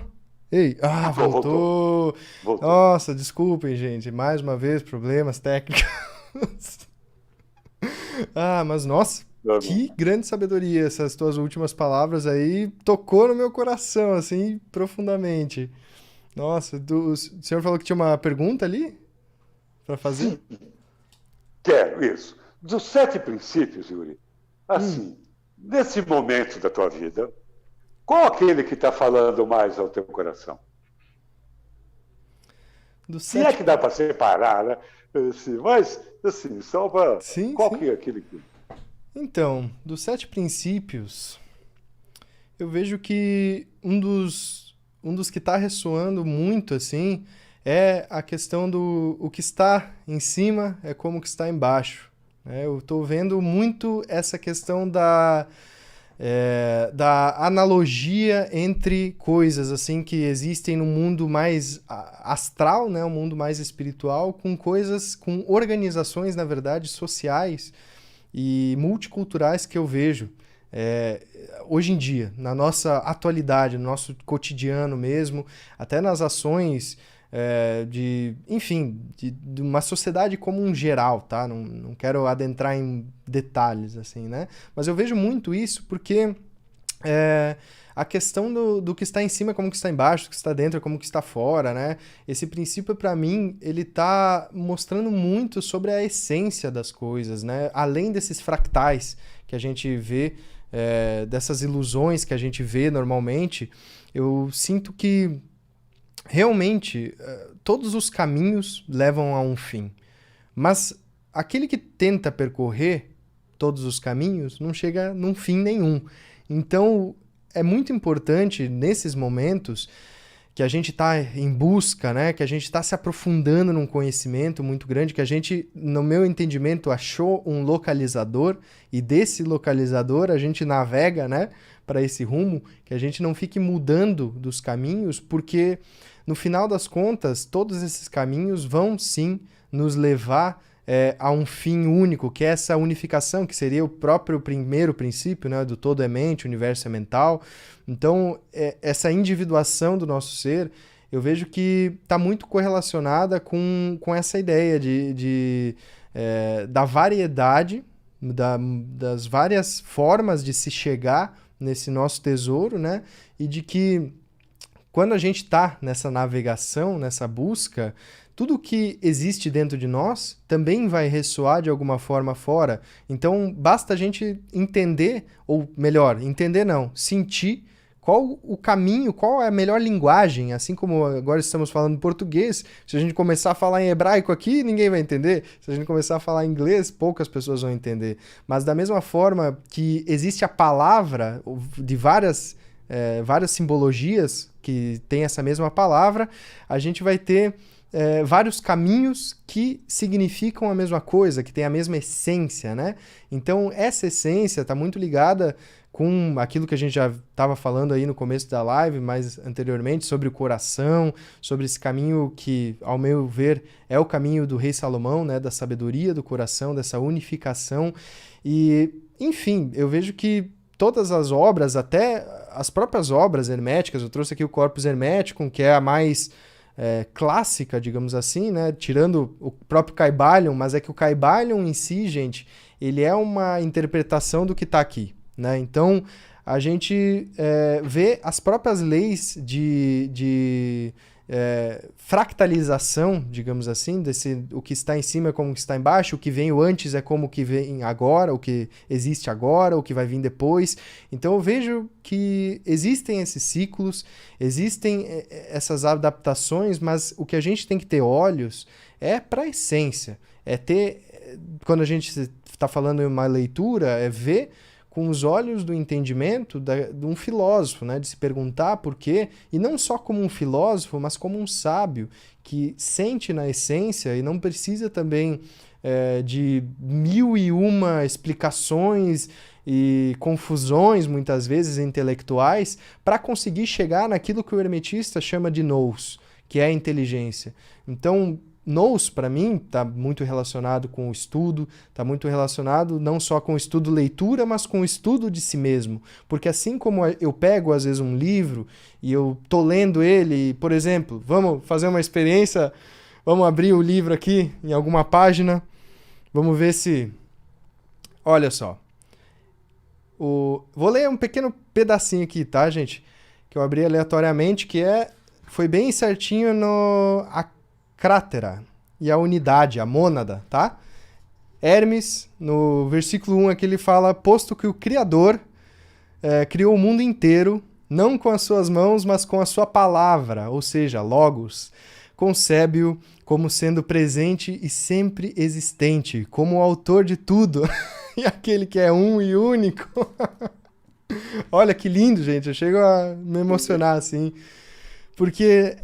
Ei, voltou. Voltou. Nossa, desculpem, gente. Mais uma vez, problemas técnicos. Mas nossa, que grande sabedoria. Essas tuas últimas palavras aí tocou no meu coração, assim, profundamente. Nossa, o senhor falou que tinha uma pergunta ali para fazer? Quero, isso. Dos 7 princípios, Yuri, assim, nesse momento da tua vida, qual aquele que está falando mais ao teu coração? do Se é que dá para separar, né? Assim, mas, assim, só para... Sim, Qual sim. que é aquele... Então, dos 7 princípios, eu vejo que um dos que está ressoando muito, assim, é a questão do o que está em cima é como o que está embaixo. Né? Eu estou vendo muito essa questão da analogia entre coisas assim que existem no mundo mais astral, né, um mundo mais espiritual, com coisas, com organizações, na verdade, sociais e multiculturais que eu vejo é, hoje em dia, na nossa atualidade, no nosso cotidiano mesmo, até nas ações de uma sociedade como um geral, tá? Não quero adentrar em detalhes, assim, né? Mas eu vejo muito isso porque a questão do que está em cima é como que está embaixo, do que está dentro é como que está fora, né? Esse princípio, para mim, ele tá mostrando muito sobre a essência das coisas, né? Além desses fractais que a gente vê, dessas ilusões que a gente vê normalmente, eu sinto que realmente todos os caminhos levam a um fim. Mas aquele que tenta percorrer todos os caminhos não chega num fim nenhum. Então, é muito importante nesses momentos que a gente está em busca, né? Que a gente está se aprofundando num conhecimento muito grande, que a gente, no meu entendimento, achou um localizador e desse localizador a gente navega, né, para esse rumo, que a gente não fique mudando dos caminhos, porque no final das contas, todos esses caminhos vão sim nos levar a um fim único, que é essa unificação, que seria o próprio primeiro princípio, né, do todo é mente, o universo é mental. Então, essa individuação do nosso ser, eu vejo que está muito correlacionada com essa ideia da variedade, das várias formas de se chegar nesse nosso tesouro, né, e de que quando a gente está nessa navegação, nessa busca, tudo que existe dentro de nós também vai ressoar de alguma forma fora. Então, basta a gente entender, ou melhor, entender não, sentir qual o caminho, qual é a melhor linguagem, assim como agora estamos falando português. Se a gente começar a falar em hebraico aqui, ninguém vai entender. Se a gente começar a falar inglês, poucas pessoas vão entender. Mas da mesma forma que existe a palavra de várias simbologias que tem essa mesma palavra, a gente vai ter vários caminhos que significam a mesma coisa, que tem a mesma essência, né? Então, essa essência está muito ligada com aquilo que a gente já estava falando aí no começo da live, mais anteriormente, sobre o coração, sobre esse caminho que, ao meu ver, é o caminho do rei Salomão, né? Da sabedoria do coração, dessa unificação. E, enfim, eu vejo que todas as obras, até as próprias obras herméticas, eu trouxe aqui o Corpus Hermeticum, que é a mais clássica, digamos assim, né? Tirando o próprio Kybalion, mas é que o Kybalion em si, gente, ele é uma interpretação do que está aqui, né? Então, a gente vê as próprias leis de fractalização, digamos assim, o que está em cima é como o que está embaixo, o que veio antes é como o que vem agora, o que existe agora, o que vai vir depois. Então eu vejo que existem esses ciclos, existem essas adaptações, mas o que a gente tem que ter olhos é para a essência, quando a gente está falando em uma leitura, é ver com os olhos do entendimento de um filósofo, né? De se perguntar por quê, e não só como um filósofo, mas como um sábio, que sente na essência e não precisa também de 1001 explicações e confusões, muitas vezes, intelectuais, para conseguir chegar naquilo que o hermetista chama de nous, que é a inteligência. Então, nous, para mim, está muito relacionado com o estudo, está muito relacionado não só com o estudo leitura, mas com o estudo de si mesmo. Porque assim como eu pego, às vezes, um livro e eu tô lendo ele, por exemplo, vamos fazer uma experiência, vamos abrir o livro aqui em alguma página, vamos ver se... Olha só. Vou ler um pequeno pedacinho aqui, tá, gente? Que eu abri aleatoriamente, foi bem certinho a crátera e a unidade, a mônada, tá? Hermes, no versículo 1 aqui ele fala, posto que o Criador criou o mundo inteiro, não com as suas mãos, mas com a sua palavra, ou seja, logos, concebe-o como sendo presente e sempre existente, como o autor de tudo e aquele que é um e único. Olha que lindo, gente. Eu chego a me emocionar assim, porque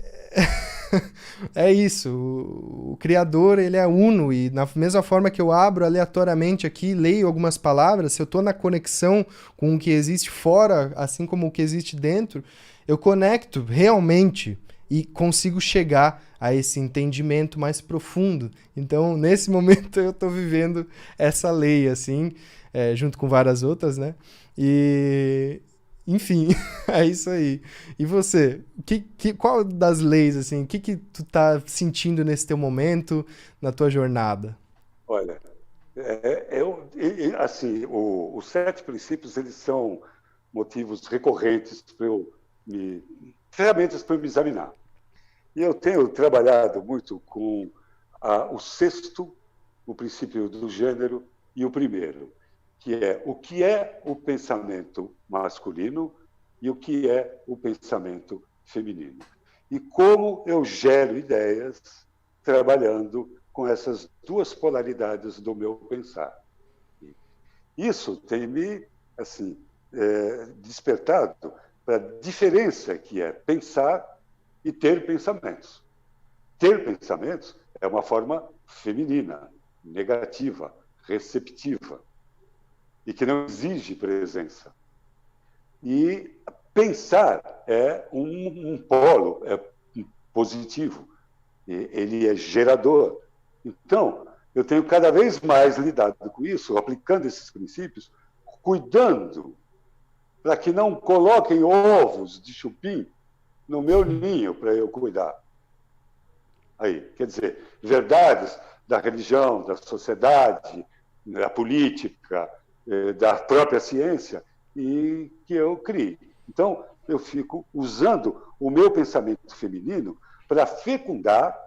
é isso. O Criador, ele é uno e na mesma forma que eu abro aleatoriamente aqui, leio algumas palavras, se eu estou na conexão com o que existe fora, assim como o que existe dentro, eu conecto realmente e consigo chegar a esse entendimento mais profundo. Então, nesse momento, eu estou vivendo essa lei, assim, junto com várias outras, né? E, enfim, é isso aí. E você? Qual das leis, assim, o que tu tá sentindo nesse teu momento, na tua jornada? Olha, assim, os 7 princípios, eles são motivos recorrentes ferramentas para eu me examinar. E eu tenho trabalhado muito com o sexto, o princípio do gênero, e o primeiro, o que é o pensamento masculino e o que é o pensamento feminino. E como eu gero ideias trabalhando com essas duas polaridades do meu pensar. Isso tem me despertado para a diferença que é pensar e ter pensamentos. Ter pensamentos é uma forma feminina, negativa, receptiva, e que não exige presença. E pensar é um polo, é positivo, ele é gerador. Então, eu tenho cada vez mais lidado com isso, aplicando esses princípios, cuidando para que não coloquem ovos de chupim no meu ninho para eu cuidar. Aí, quer dizer, verdades da religião, da sociedade, da política, da própria ciência, e que eu crie. Então, eu fico usando o meu pensamento feminino para fecundar,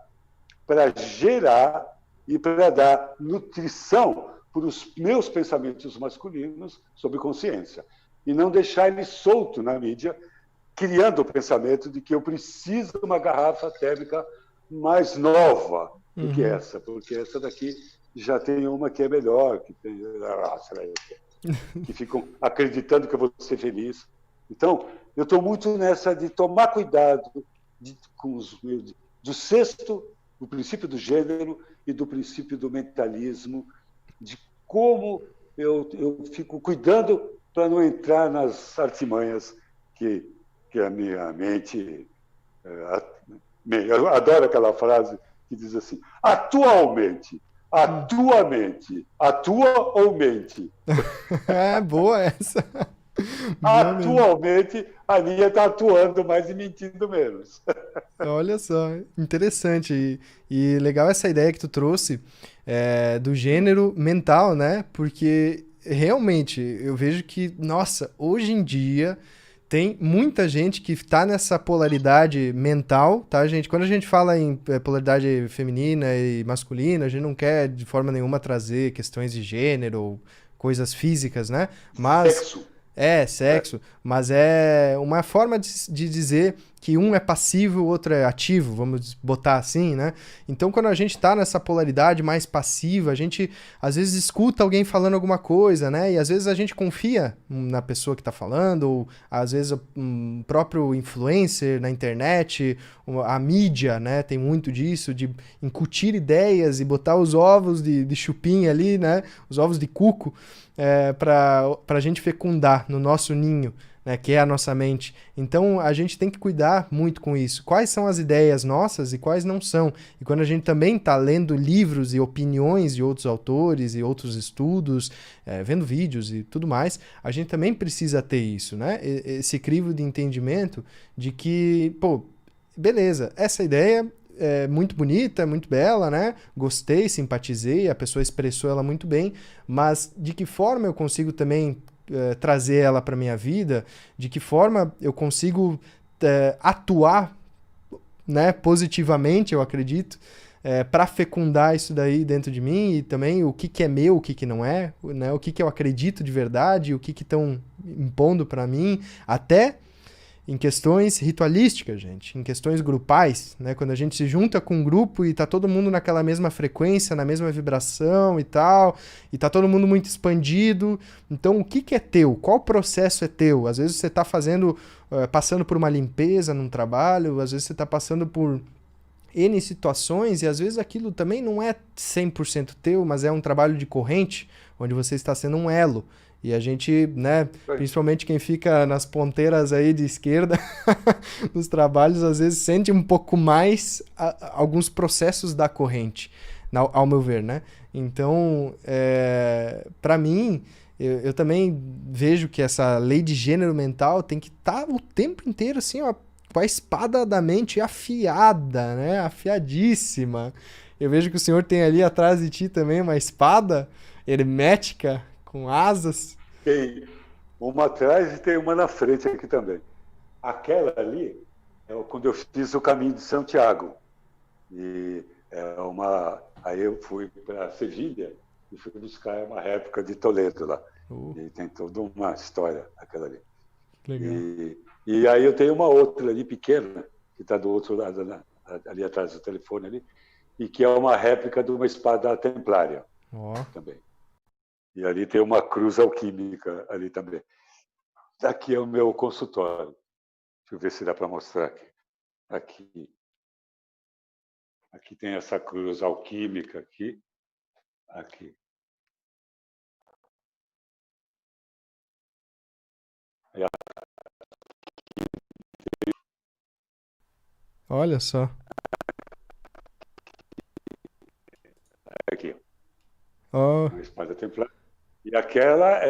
para gerar e para dar nutrição para os meus pensamentos masculinos sobre consciência. E não deixar ele solto na mídia, criando o pensamento de que eu preciso de uma garrafa térmica mais nova do que essa, porque essa daqui já tem uma que é melhor, que ficam acreditando que eu vou ser feliz. Então, eu estou muito nessa de tomar cuidado com do sexto, do princípio do gênero e do princípio do mentalismo, de como eu fico cuidando para não entrar nas artimanhas que a minha mente... Eu adoro aquela frase que diz assim: atualmente, a tua mente atua ou mente? É, boa essa. Atualmente, a minha está atuando mais e mentindo menos. Olha só, interessante. E legal essa ideia que tu trouxe do gênero mental, né? Porque realmente eu vejo que, nossa, hoje em dia tem muita gente que está nessa polaridade mental, tá, gente? Quando a gente fala em polaridade feminina e masculina, a gente não quer de forma nenhuma trazer questões de gênero ou coisas físicas, né? Mas Sexo. sexo, mas é uma forma de dizer que um é passivo, o outro é ativo, vamos botar assim, né? Então, quando a gente tá nessa polaridade mais passiva, a gente às vezes escuta alguém falando alguma coisa, né? E às vezes a gente confia na pessoa que tá falando, ou às vezes um próprio influencer na internet, a mídia, né? Tem muito disso, de incutir ideias e botar os ovos de chupim ali, né? Os ovos de cuco, pra gente fecundar no nosso ninho, né, que é a nossa mente. Então, a gente tem que cuidar muito com isso. Quais são as ideias nossas e quais não são? E quando a gente também está lendo livros e opiniões de outros autores e outros estudos, vendo vídeos e tudo mais, a gente também precisa ter isso, né? Esse crivo de entendimento de que, pô, beleza, essa ideia é muito bonita, é muito bela, né? Gostei, simpatizei, a pessoa expressou ela muito bem, mas de que forma eu consigo também trazer ela para minha vida, de que forma eu consigo atuar, né, positivamente, eu acredito, para fecundar isso daí dentro de mim, e também o que é meu, o que não é, né, o que eu acredito de verdade, o que estão impondo para mim, até em questões ritualísticas, gente, em questões grupais, né? Quando a gente se junta com um grupo e tá todo mundo naquela mesma frequência, na mesma vibração e tal, e tá todo mundo muito expandido. Então, o que que é teu? Qual processo é teu? Às vezes você tá passando por uma limpeza num trabalho, às vezes você tá passando por N situações, e às vezes aquilo também não é 100% teu, mas é um trabalho de corrente, onde você está sendo um elo. E a gente, né, principalmente quem fica nas ponteiras aí de esquerda, nos trabalhos, às vezes sente um pouco mais alguns processos da corrente, ao meu ver, né? Então, para mim, eu também vejo que essa lei de gênero mental tem que estar o tempo inteiro assim, ó, com a espada da mente afiada, né? Afiadíssima. Eu vejo que o senhor tem ali atrás de ti também uma espada hermética com asas. Tem uma atrás e tem uma na frente aqui também. Aquela ali é quando eu fiz o caminho de Santiago. E aí eu fui para Sevilha e fui buscar uma réplica de Toledo lá. E tem toda uma história aquela ali. Legal. E aí eu tenho uma outra ali pequena, que está do outro lado, ali atrás do telefone ali, e que é uma réplica de uma espada templária também. E ali tem uma cruz alquímica ali também. Aqui é o meu consultório. Deixa eu ver se dá para mostrar aqui. Aqui tem essa cruz alquímica aqui. Aqui. Olha só. Aqui. Oh. Uma espada templária. E aquela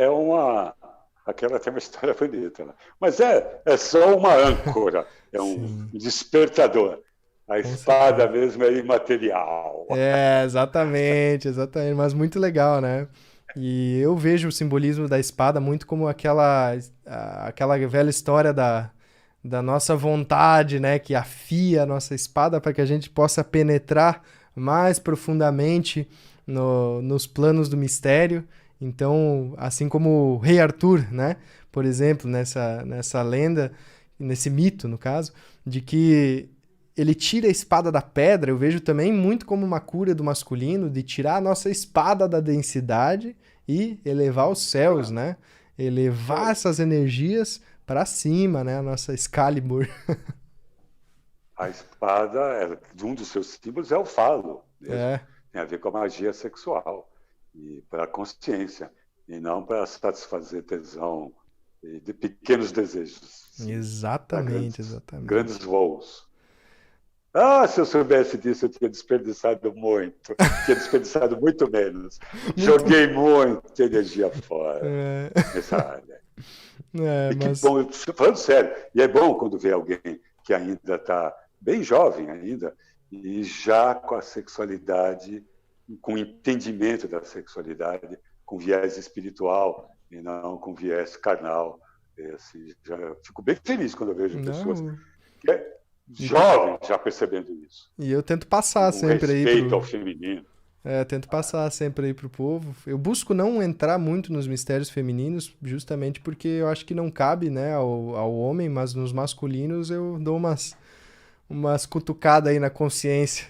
tem uma história bonita. Né? Mas é só uma âncora, é um despertador. A espada mesmo é imaterial. Exatamente, exatamente. Mas muito legal, né? E eu vejo o simbolismo da espada muito como aquela velha história da nossa vontade, né? Que afia a nossa espada para que a gente possa penetrar mais profundamente nos planos do mistério. Então, assim como o Rei Arthur, né? Por exemplo, nessa lenda, nesse mito, no caso, de que ele tira a espada da pedra, eu vejo também muito como uma cura do masculino, de tirar a nossa espada da densidade e elevar aos céus, né? Elevar essas energias para cima, né? A nossa Excalibur. A espada, um dos seus símbolos é o falo mesmo. Tem a ver com a magia sexual e para a consciência, e não para satisfazer tesão de pequenos desejos. Exatamente, exatamente. Grandes voos. Se eu soubesse disso, eu tinha desperdiçado muito. Tinha desperdiçado muito menos. Joguei muita energia fora nessa área. Mas... Que bom, falando sério, e é bom quando vê alguém que ainda está bem jovem ainda, e já com a sexualidade, com o entendimento da sexualidade, com viés espiritual e não com viés carnal. Assim, já fico bem feliz quando eu vejo pessoas jovens já percebendo isso. E eu tento passar sempre aí respeito ao feminino. Tento passar sempre aí pro povo. Eu busco não entrar muito nos mistérios femininos, justamente porque eu acho que não cabe, né, ao homem, mas nos masculinos eu dou umas cutucadas aí na consciência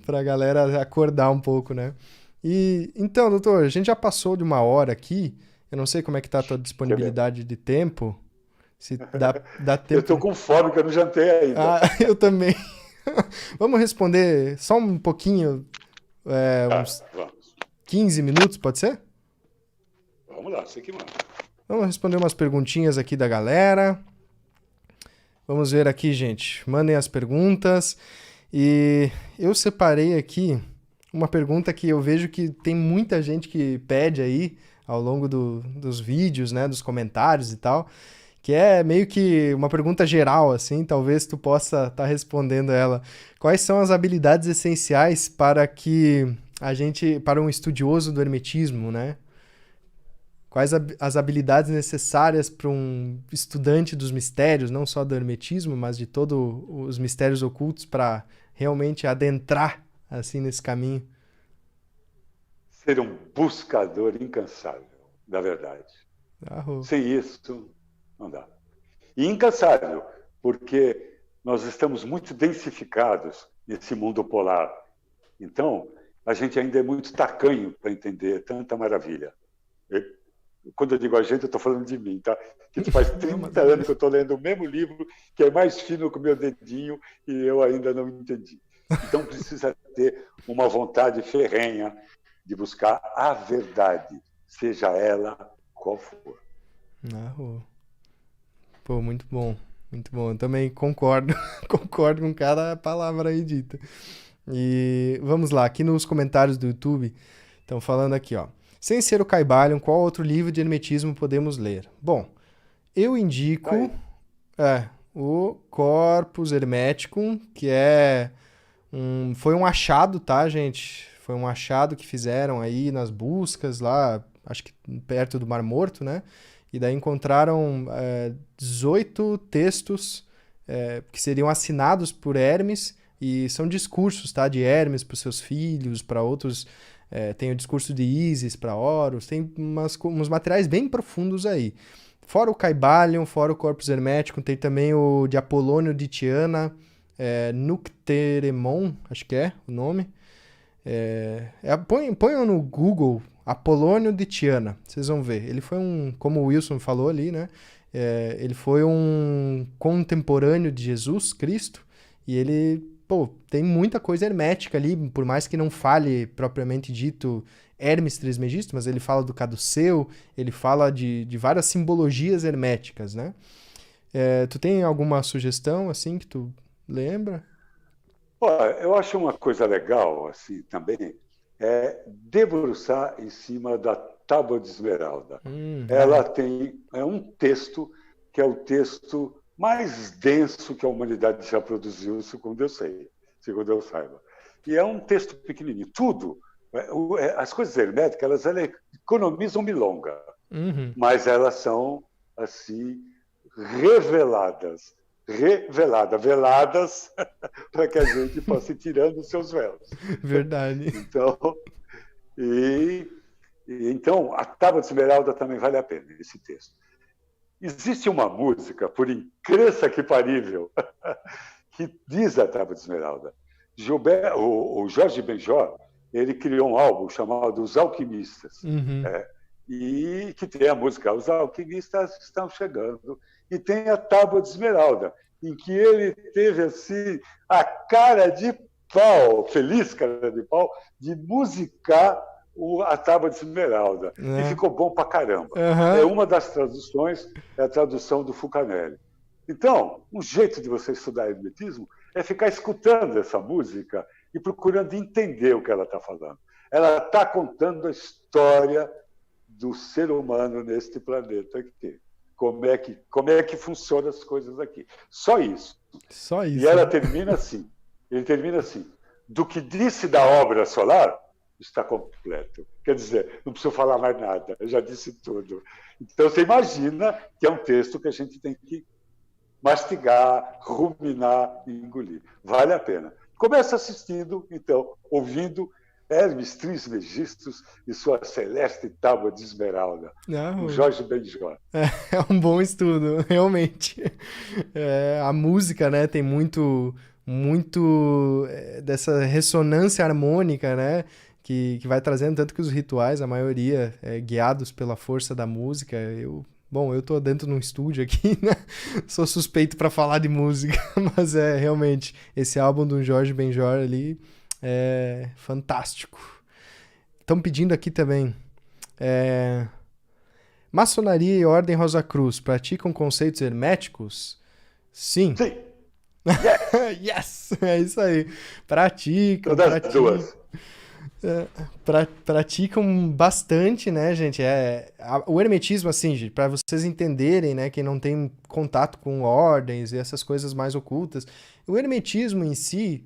pra galera acordar um pouco, né? E então, doutor, a gente já passou de 1 hora aqui. Eu não sei como é que tá a tua disponibilidade de tempo. Se dá tempo. Eu tô com fome, que eu não jantei ainda. Eu também. Vamos responder só um pouquinho, uns 15 minutos, pode ser? Vamos lá, você que manda. Vamos responder umas perguntinhas aqui da galera. Vamos ver aqui, gente. Mandem as perguntas. E eu separei aqui uma pergunta que eu vejo que tem muita gente que pede aí ao longo dos vídeos, né, dos comentários e tal, que é meio que uma pergunta geral, assim, talvez tu possa estar respondendo ela. Quais são as habilidades essenciais para um estudioso do hermetismo, né? Quais as habilidades necessárias para um estudante dos mistérios, não só do hermetismo, mas de todos os mistérios ocultos, para realmente adentrar, assim, nesse caminho? Ser um buscador incansável da verdade. Sem isso, não dá. E incansável, porque nós estamos muito densificados nesse mundo polar. Então, a gente ainda é muito tacanho para entender tanta maravilha. Quando eu digo a gente, eu estou falando de mim, tá? Que faz 30 anos que eu estou lendo o mesmo livro, que é mais fino que o meu dedinho, e eu ainda não entendi. Então, precisa ter uma vontade ferrenha de buscar a verdade, seja ela qual for. Pô, muito bom. Muito bom. Eu também concordo. Concordo com cada palavra aí dita. E vamos lá, aqui nos comentários do YouTube, estão falando aqui, ó. Sem ser o Caibalion, qual outro livro de hermetismo podemos ler? Bom, eu indico o Corpus Hermeticum, que foi um achado, tá, gente? Foi um achado que fizeram aí nas buscas lá, acho que perto do Mar Morto, né? E daí encontraram 18 textos que seriam assinados por Hermes, e são discursos, tá? De Hermes para os seus filhos, para outros. Tem o discurso de Ísis para Horus, tem uns materiais bem profundos aí. Fora o Caibalion, fora o Corpus Hermeticum, tem também o de Apolônio de Tiana, Nucteremon, acho que é o nome. Ponham no Google Apolônio de Tiana, vocês vão ver. Ele foi como o Wilson falou ali, né? Ele foi um contemporâneo de Jesus Cristo, e ele, tem muita coisa hermética ali, por mais que não fale propriamente dito Hermes Trismegisto, mas ele fala do caduceu, ele fala de várias simbologias herméticas, né? Tu tem alguma sugestão, assim, que tu lembra? Eu acho uma coisa legal, assim, também, debruçar em cima da Tábua de Esmeralda. Ela tem um texto que é o texto mais denso que a humanidade já produziu, segundo eu saiba. E é um texto pequenininho. Tudo, as coisas herméticas, elas economizam milonga, mas elas são, assim, veladas para que a gente possa ir tirando os seus véus. Verdade. Então, a Tábua de Esmeralda também vale a pena, esse texto. Existe uma música, por incrível que parível, que diz a Tábua de Esmeralda. O Jorge Benjor, ele criou um álbum chamado Os Alquimistas, e que tem a música Os Alquimistas Estão Chegando, e tem a Tábua de Esmeralda, em que ele teve assim a cara de pau, feliz cara de pau, de musicar a Tábua de Esmeralda. E ficou bom pra caramba. É uma das traduções, é a tradução do Fulcanelli. Então, um jeito de você estudar hermetismo é ficar escutando essa música e procurando entender o que ela está falando. Ela está contando a história do ser humano neste planeta aqui. Como é que funcionam as coisas aqui. Só isso. E ela termina assim. Ele termina assim. Do que disse da obra solar, está completo. Quer dizer, não preciso falar mais nada, eu já disse tudo. Então, você imagina que é um texto que a gente tem que mastigar, ruminar e engolir. Vale a pena. Começa assistindo, então, ouvindo Hermes Trismegisto e sua celeste Tábua de Esmeralda, o Jorge Benjor. É um bom estudo, realmente. A música, né, tem muito dessa ressonância harmônica, né, que vai trazendo, tanto que os rituais, a maioria, guiados pela força da música. Eu tô dentro de um estúdio aqui, né? Sou suspeito para falar de música, mas realmente, esse álbum do Jorge Benjor ali é fantástico. Estão pedindo aqui também. Maçonaria e Ordem Rosa Cruz praticam conceitos herméticos? Sim. Yes! É isso aí. Praticam. Duas. Praticam bastante, né, gente? O hermetismo, assim, gente, para vocês entenderem, né, quem não tem contato com ordens e essas coisas mais ocultas, o hermetismo em si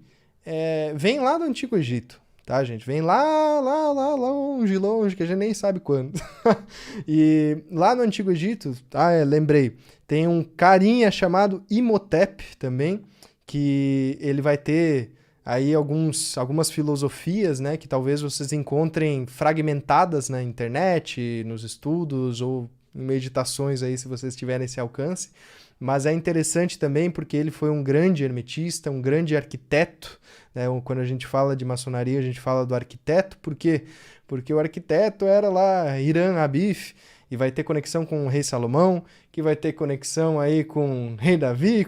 vem lá do Antigo Egito, tá, gente? Vem lá longe, que a gente nem sabe quando. E lá no Antigo Egito, lembrei, tem um carinha chamado Imhotep também, que ele vai ter aí algumas filosofias, né, que talvez vocês encontrem fragmentadas na internet, nos estudos ou em meditações aí, se vocês tiverem esse alcance. mas é interessante também porque ele foi um grande hermetista, um grande arquiteto, né? Quando a gente fala de maçonaria, a gente fala do arquiteto, por quê? Porque o arquiteto era lá Hiram Abif, e vai ter conexão com o rei Salomão, que vai ter conexão aí com o rei Davi,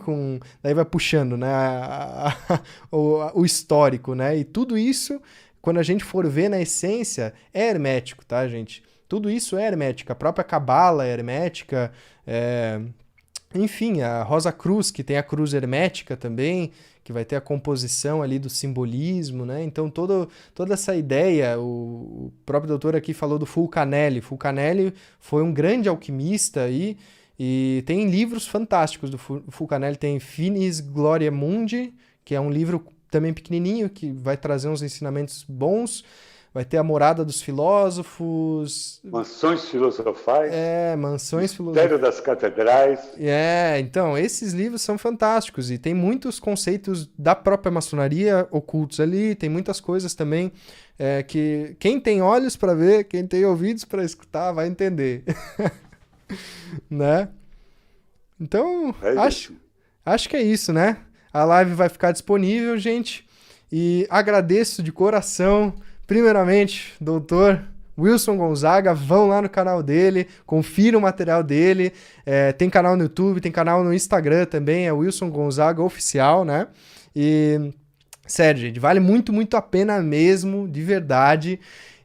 daí vai puxando, né, o histórico, né, e tudo isso, quando a gente for ver na essência, é hermético, tá, gente? Tudo isso é hermético, a própria cabala é hermética, enfim, a Rosa Cruz, que tem a cruz hermética também, que vai ter a composição ali do simbolismo, né? Então, toda essa ideia, o próprio doutor aqui falou do Fulcanelli. Fulcanelli foi um grande alquimista aí, e tem livros fantásticos do Fulcanelli. Tem Finis Gloria Mundi, que é um livro também pequenininho, que vai trazer uns ensinamentos bons. Vai ter a Morada dos Filósofos. Mansões Filosofais. Mansões Filosofais. Mistério das Catedrais. Então, esses livros são fantásticos e tem muitos conceitos da própria maçonaria ocultos ali, tem muitas coisas também que quem tem olhos para ver, quem tem ouvidos para escutar, vai entender. Né? Então, acho que é isso, né? A live vai ficar disponível, gente, e agradeço de coração. Primeiramente, doutor Wilson Gonzaga, vão lá no canal dele, confiram o material dele, tem canal no YouTube, tem canal no Instagram também, é Wilson Gonzaga Oficial, né? E, sério, gente, vale muito, muito a pena mesmo, de verdade,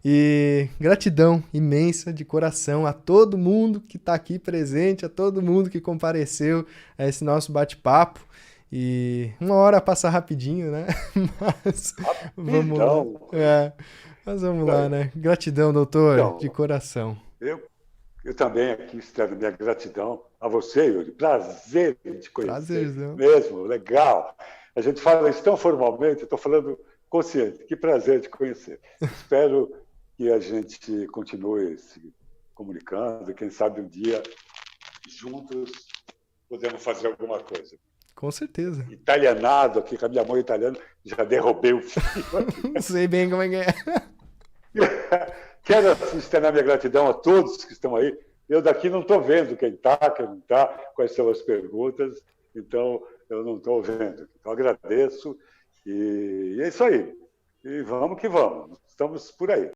e gratidão imensa de coração a todo mundo que está aqui presente, a todo mundo que compareceu a esse nosso bate-papo. E uma hora passa rapidinho, né? Mas vamos lá. Mas vamos lá, né? Gratidão, doutor, então, de coração. Eu também aqui externo minha gratidão a você, Yuri. Prazer de te conhecer. Prazerzão. Mesmo, legal. A gente fala isso tão formalmente, eu estou falando consciente. Que prazer de conhecer. Espero que a gente continue se comunicando e quem sabe um dia juntos podemos fazer alguma coisa. Com certeza. Italianado aqui, com a minha mãe italiana, já derrubei o fio aqui. Sei bem como é que é. Quero externar minha gratidão a todos que estão aí. Eu daqui não estou vendo quem está, quem não está, quais são as perguntas, então eu não estou vendo. Então agradeço e é isso aí. E vamos que vamos, estamos por aí.